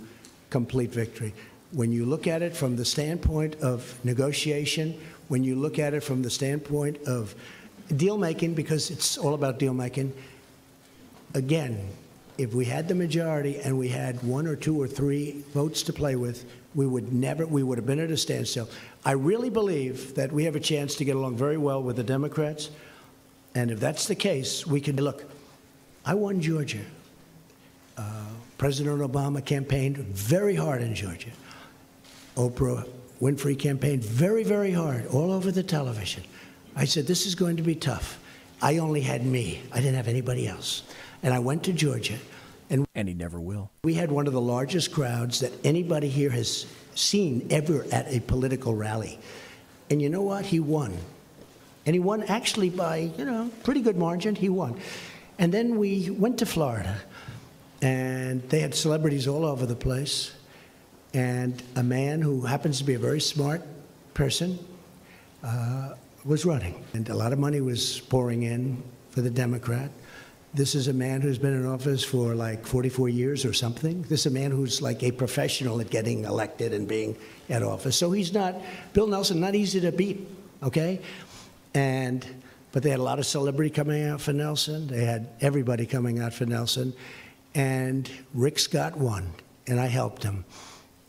complete victory. When you look at it from the standpoint of negotiation, when you look at it from the standpoint of deal making, because it's all about deal making, again, if we had the majority and we had 1 or 2 or 3 votes to play with, we would have been at a standstill. I really believe that we have a chance to get along very well with the Democrats. And if that's the case, we can look. I won Georgia. President Obama campaigned very hard in Georgia. Oprah Winfrey campaigned very, very hard all over the television. I said, this is going to be tough. I only had me. I didn't have anybody else. And I went to Georgia. And he never will. We had one of the largest crowds that anybody here has seen ever at a political rally. And you know what? He won. And he won actually by, pretty good margin. He won. And then we went to Florida. And they had celebrities all over the place. And a man who happens to be a very smart person was running. And a lot of money was pouring in for the Democrat. This is a man who's been in office for like 44 years or something. This is a man who's like a professional at getting elected and being at office. So he's not, Bill Nelson, not easy to beat, okay? But they had a lot of celebrity coming out for Nelson. They had everybody coming out for Nelson. And Rick Scott won, and I helped him.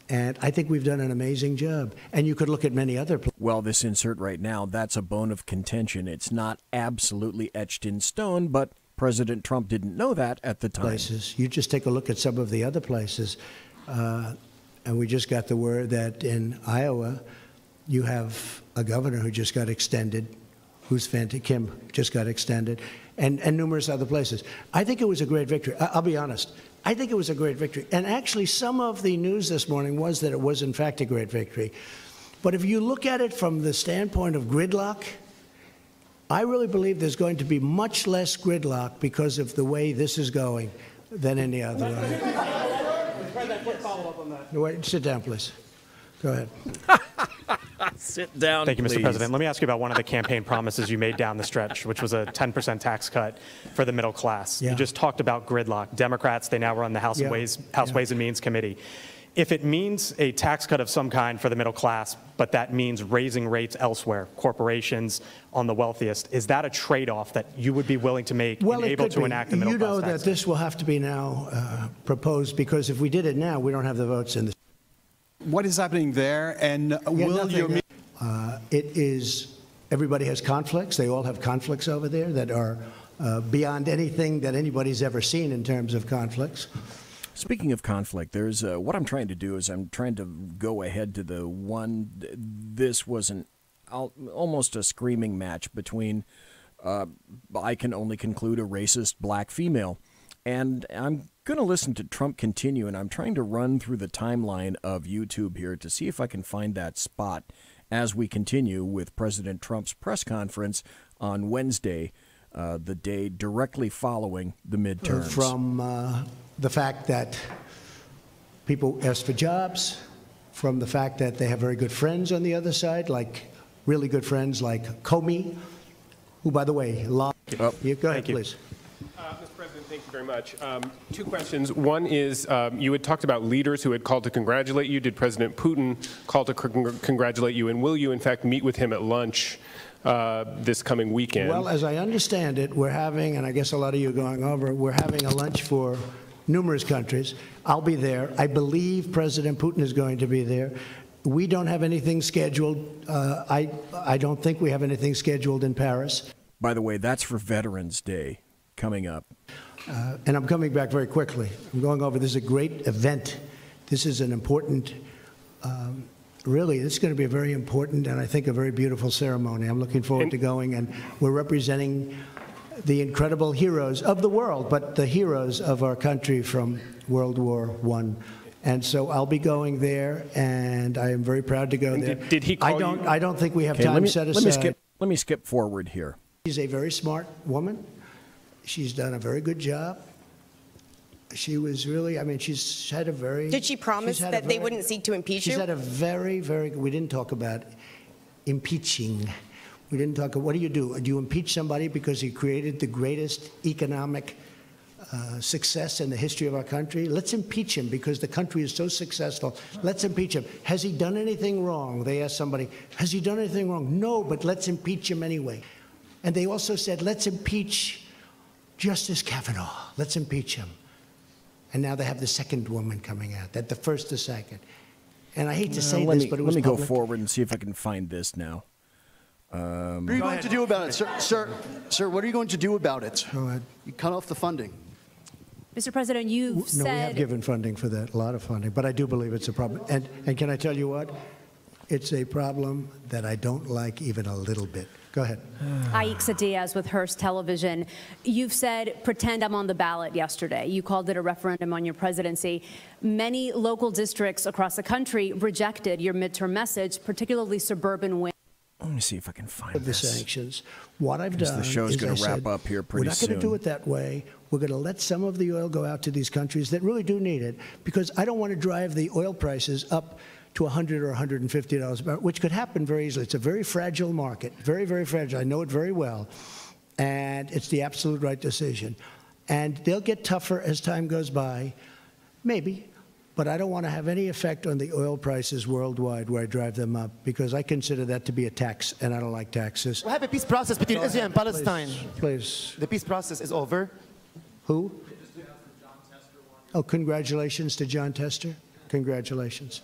And I think we've done an amazing job. And you could look at many other places. Well, this insert right now, that's a bone of contention. It's not absolutely etched in stone, but President Trump didn't know that at the time. You just take a look at some of the other places. And we just got the word that in Iowa, you have a governor who just got extended, who's Fanta Kim, just got extended, and numerous other places. I think it was a great victory. I'll be honest. I think it was a great victory. And actually, some of the news this morning was that it was, in fact, a great victory. But if you look at it from the standpoint of gridlock, I really believe there's going to be much less gridlock because of the way this is going than any other way. Quick follow-up on that. Wait, sit down, please. Go ahead. Sit down, Thank you, please. Mr. President. Let me ask you about one of the campaign promises you made down the stretch, which was a 10% tax cut for the middle class. Yeah. You just talked about gridlock. Democrats, they now run the House Ways and Means Committee. If it means a tax cut of some kind for the middle class, but that means raising rates elsewhere, corporations on the wealthiest, is that a trade-off that you would be willing to make and able to enact a middle class tax? You know that this will have to be now proposed, because if we did it now, we don't have the votes in the. What is happening there, and will you? It is, everybody has conflicts. They all have conflicts over there that are beyond anything that anybody's ever seen in terms of conflicts. Speaking of conflict, there's what I'm trying to do is I'm trying to go ahead to the one. This was almost a screaming match between, I can only conclude, a racist black female. And I'm going to listen to Trump continue, and I'm trying to run through the timeline of YouTube here to see if I can find that spot as we continue with President Trump's press conference on Wednesday. the day directly following the midterms. From the fact that people ask for jobs, from the fact that they have very good friends on the other side, like really good friends like Comey, who, by the way, go ahead, please. Mr. President, thank you very much. Two questions. One is, you had talked about leaders who had called to congratulate you. Did President Putin call to congratulate you? And will you, in fact, meet with him at lunch this coming weekend? Well, as I understand it, we're having, and I guess a lot of you are going over, we're having a lunch for numerous countries. I'll be there. I believe President Putin is going to be there. We don't have anything scheduled. I don't think we have anything scheduled in Paris. By the way, that's for Veterans Day coming up. And I'm coming back very quickly. I'm going over. This is a great event. This is an important, really, this is going to be a very important and I think a very beautiful ceremony. I'm looking forward to going, and we're representing the incredible heroes of the world, but the heroes of our country from World War I. And so I'll be going there, and I am very proud to go there. Did he call you? I don't think we have time set aside. Let me skip forward here. She's a very smart woman. She's done a very good job. She was really, I mean, she's had a very... Did she promise that they wouldn't seek to impeach you? She's had a very, we didn't talk about impeaching. We didn't talk, what do? Do you impeach somebody because he created the greatest economic success in the history of our country? Let's impeach him because the country is so successful. Let's impeach him. Has he done anything wrong? They asked somebody, has he done anything wrong? No, but let's impeach him anyway. And they also said, let's impeach Justice Kavanaugh. Let's impeach him. And now they have the second woman coming out, that the first, the second. And I hate to say this, but it was Let me public. go forward and see if I can find this now. What are you going to do about it, sir? What are you going to do about it? Go ahead. You cut off the funding. Mr. President, you've said... No, we have given funding for that, a lot of funding, but I do believe it's a problem. And can I tell you what? It's a problem that I don't like even a little bit. Go ahead. Aixa Diaz with Hearst Television. You've said, pretend I'm on the ballot yesterday. You called it a referendum on your presidency. Many local districts across the country rejected your midterm message, particularly suburban women. Let me see if I can find the this. sanctions. What I've done The show's is going to I wrap said, up here pretty we're not going soon. to do it that way. We're going to let some of the oil go out to these countries that really do need it, because I don't want to drive the oil prices up to $100 or $150 a barrel, which could happen very easily. It's a very fragile market, very, very fragile. I know it very well, and it's the absolute right decision. And they'll get tougher as time goes by, maybe, but I don't want to have any effect on the oil prices worldwide where I drive them up, because I consider that to be a tax, and I don't like taxes. We have a peace process between Israel and Palestine. Please. The peace process is over. Who? Oh, congratulations to John Tester. Congratulations.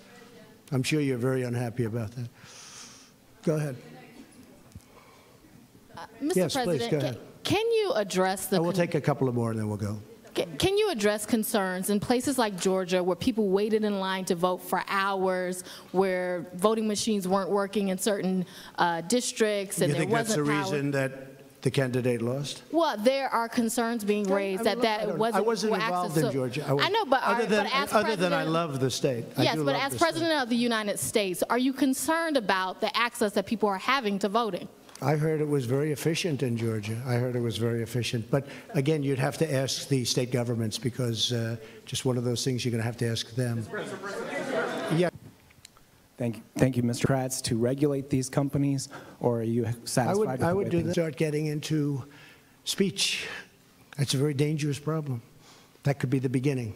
I'm sure you're very unhappy about that. Go ahead. Mr. Yes, President, please, go ahead. Can you address the... We'll take a couple of more and then we'll go. Can you address concerns in places like Georgia where people waited in line to vote for hours, where voting machines weren't working in certain districts, and You there think that's wasn't the power? reason that the candidate lost? Well, there are concerns being raised that it wasn't. I wasn't well, involved access in to- Georgia. I know, but other as than I president- love the state. I Yes, do but love as the state. president of the United States, are you concerned about the access that people are having to voting? I heard it was very efficient in Georgia. I heard it was very efficient. But again, you'd have to ask the state governments, because just one of those things you're going to have to ask them. Yeah. Thank you, Mr. Kratz, to regulate these companies, or are you satisfied with I the would way do things- that. Start getting into speech. That's a very dangerous problem. That could be the beginning.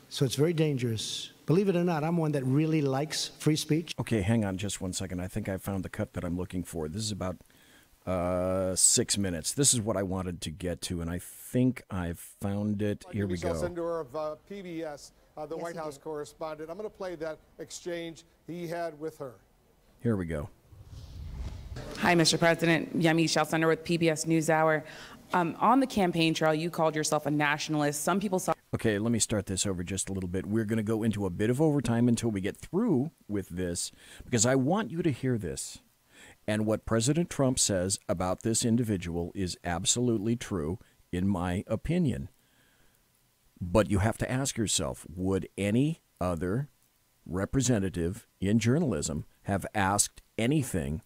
So it's very dangerous. Believe it or not, I'm one that really likes free speech. Okay, hang on just one second. I think I found the cut that I'm looking for. This is about 6 minutes. This is what I wanted to get to, and I think I've found it. Here we Michelle go. Sendor of PBS, the White House correspondent. I'm going to play that exchange he had with her. Here we go. Hi, Mr. President. Yemi Shelcender with PBS NewsHour. On the campaign trail, you called yourself a nationalist. Some people saw... Okay, let me start this over just a little bit. We're going to go into a bit of overtime until we get through with this, because I want you to hear this. And what President Trump says about this individual is absolutely true, in my opinion. But you have to ask yourself, would any other representative in journalism have asked anything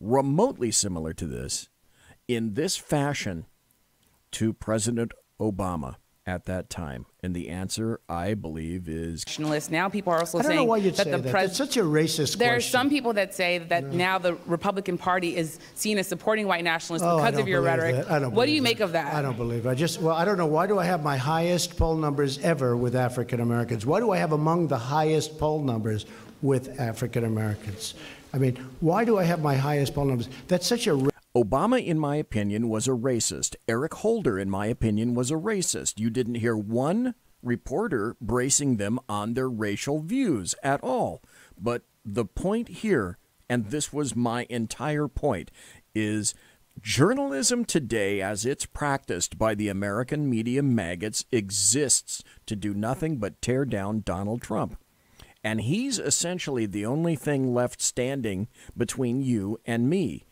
remotely similar to this in this fashion to President Obama at that time? And the answer, I believe, is nationalist. Now people are also I don't saying know why you'd that say the that. president. It's such a racist There are question. some people that say that now the Republican Party is seen as supporting white nationalists Oh, I because don't of your believe rhetoric. that. I don't What do believe you that. make of that? I don't believe it. I don't know. Why do I have my highest poll numbers ever with African Americans? Why do I have among the highest poll numbers with African Americans? I mean, why do I have my highest poll numbers? That's such a... Obama, in my opinion, was a racist. Eric Holder, in my opinion, was a racist. You didn't hear one reporter bracing them on their racial views at all. But the point here, and this was my entire point, is journalism today, as it's practiced by the American media maggots, exists to do nothing but tear down Donald Trump. And he's essentially the only thing left standing between you and me.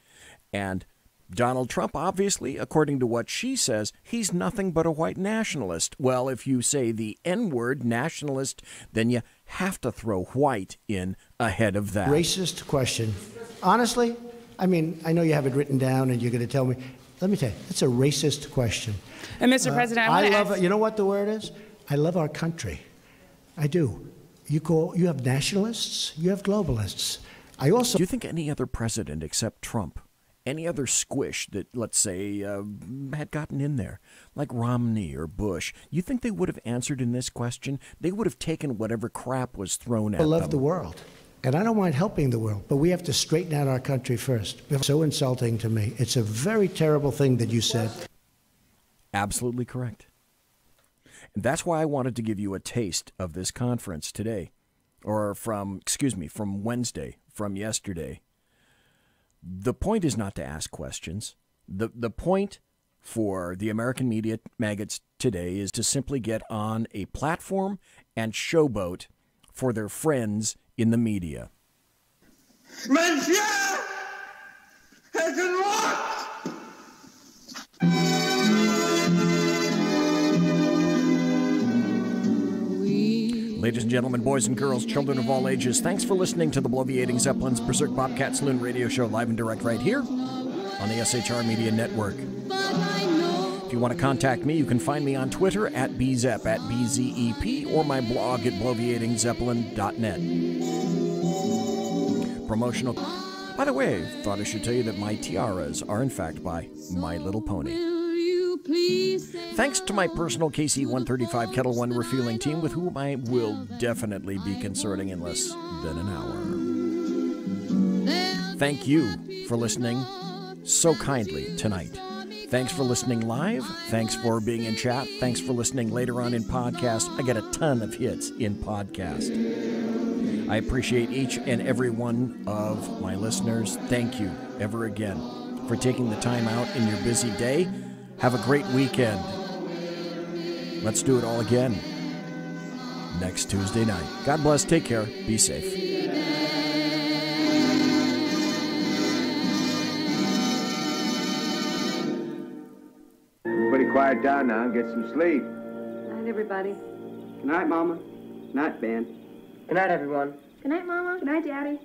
And Donald Trump, obviously, according to what she says, he's nothing but a white nationalist. Well, if you say the N-word, nationalist, then you have to throw white in ahead of that. Racist question. Honestly, I mean, I know you have it written down and you're going to tell me. Let me tell you, it's a racist question. And Mr. President, I love ask... it. You know what the word is? I love our country. I do. You have nationalists, you have globalists. I also... Do you think any other president except Trump, any other squish that, let's say, had gotten in there, like Romney or Bush, you think they would have answered in this question? They would have taken whatever crap was thrown at them. I love the world, and I don't mind helping the world, but we have to straighten out our country first. It's so insulting to me. It's a very terrible thing that you said. Absolutely correct. And that's why I wanted to give you a taste of this conference today, or from Wednesday, from yesterday. The point is not to ask questions. The point for the American media maggots today is to simply get on a platform and showboat for their friends in the media. Monsieur has unlocked! Ladies and gentlemen, boys and girls, children of all ages, thanks for listening to the Bloviating Zeppelin's Berserk Bobcat Saloon radio show live and direct right here on the SHR Media Network. If you want to contact me, you can find me on Twitter at BZEP, at BZEP, or my blog at bloviatingzeppelin.net. Promotional. By the way, thought I should tell you that my tiaras are in fact by My Little Pony. Thanks to my personal KC-135 Kettle One refueling team, with whom I will definitely be consorting in less than an hour. Thank you for listening so kindly tonight. Thanks for listening live. Thanks for being in chat. Thanks for listening later on in podcast. I get a ton of hits in podcast. I appreciate each and every one of my listeners. Thank you ever again for taking the time out in your busy day. Have a great weekend. Let's do it all again next Tuesday night. God bless. Take care. Be safe. Everybody quiet down now and get some sleep. Good night, everybody. Good night, Mama. Good night, Ben. Good night, everyone. Good night, Mama. Good night, Daddy.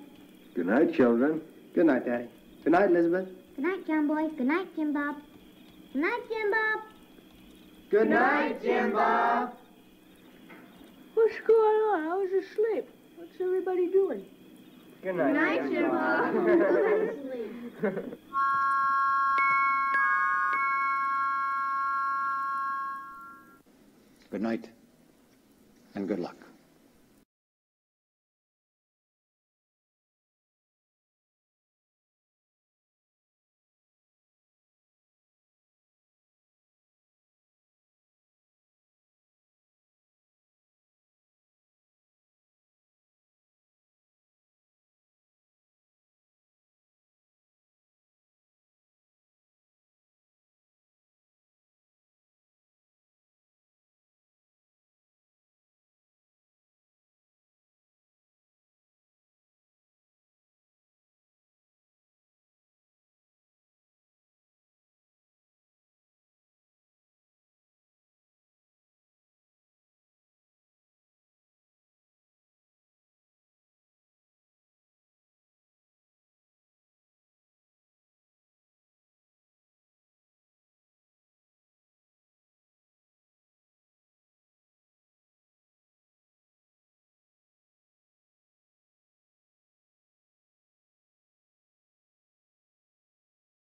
Good night, children. Good night, Daddy. Good night, Elizabeth. Good night, John Boy. Good night, Jim Bob. Good night, Jim Bob. Good night, Jim Bob. What's going on? I was asleep. What's everybody doing? Good night, night, Jim Bob. Good night, and good luck.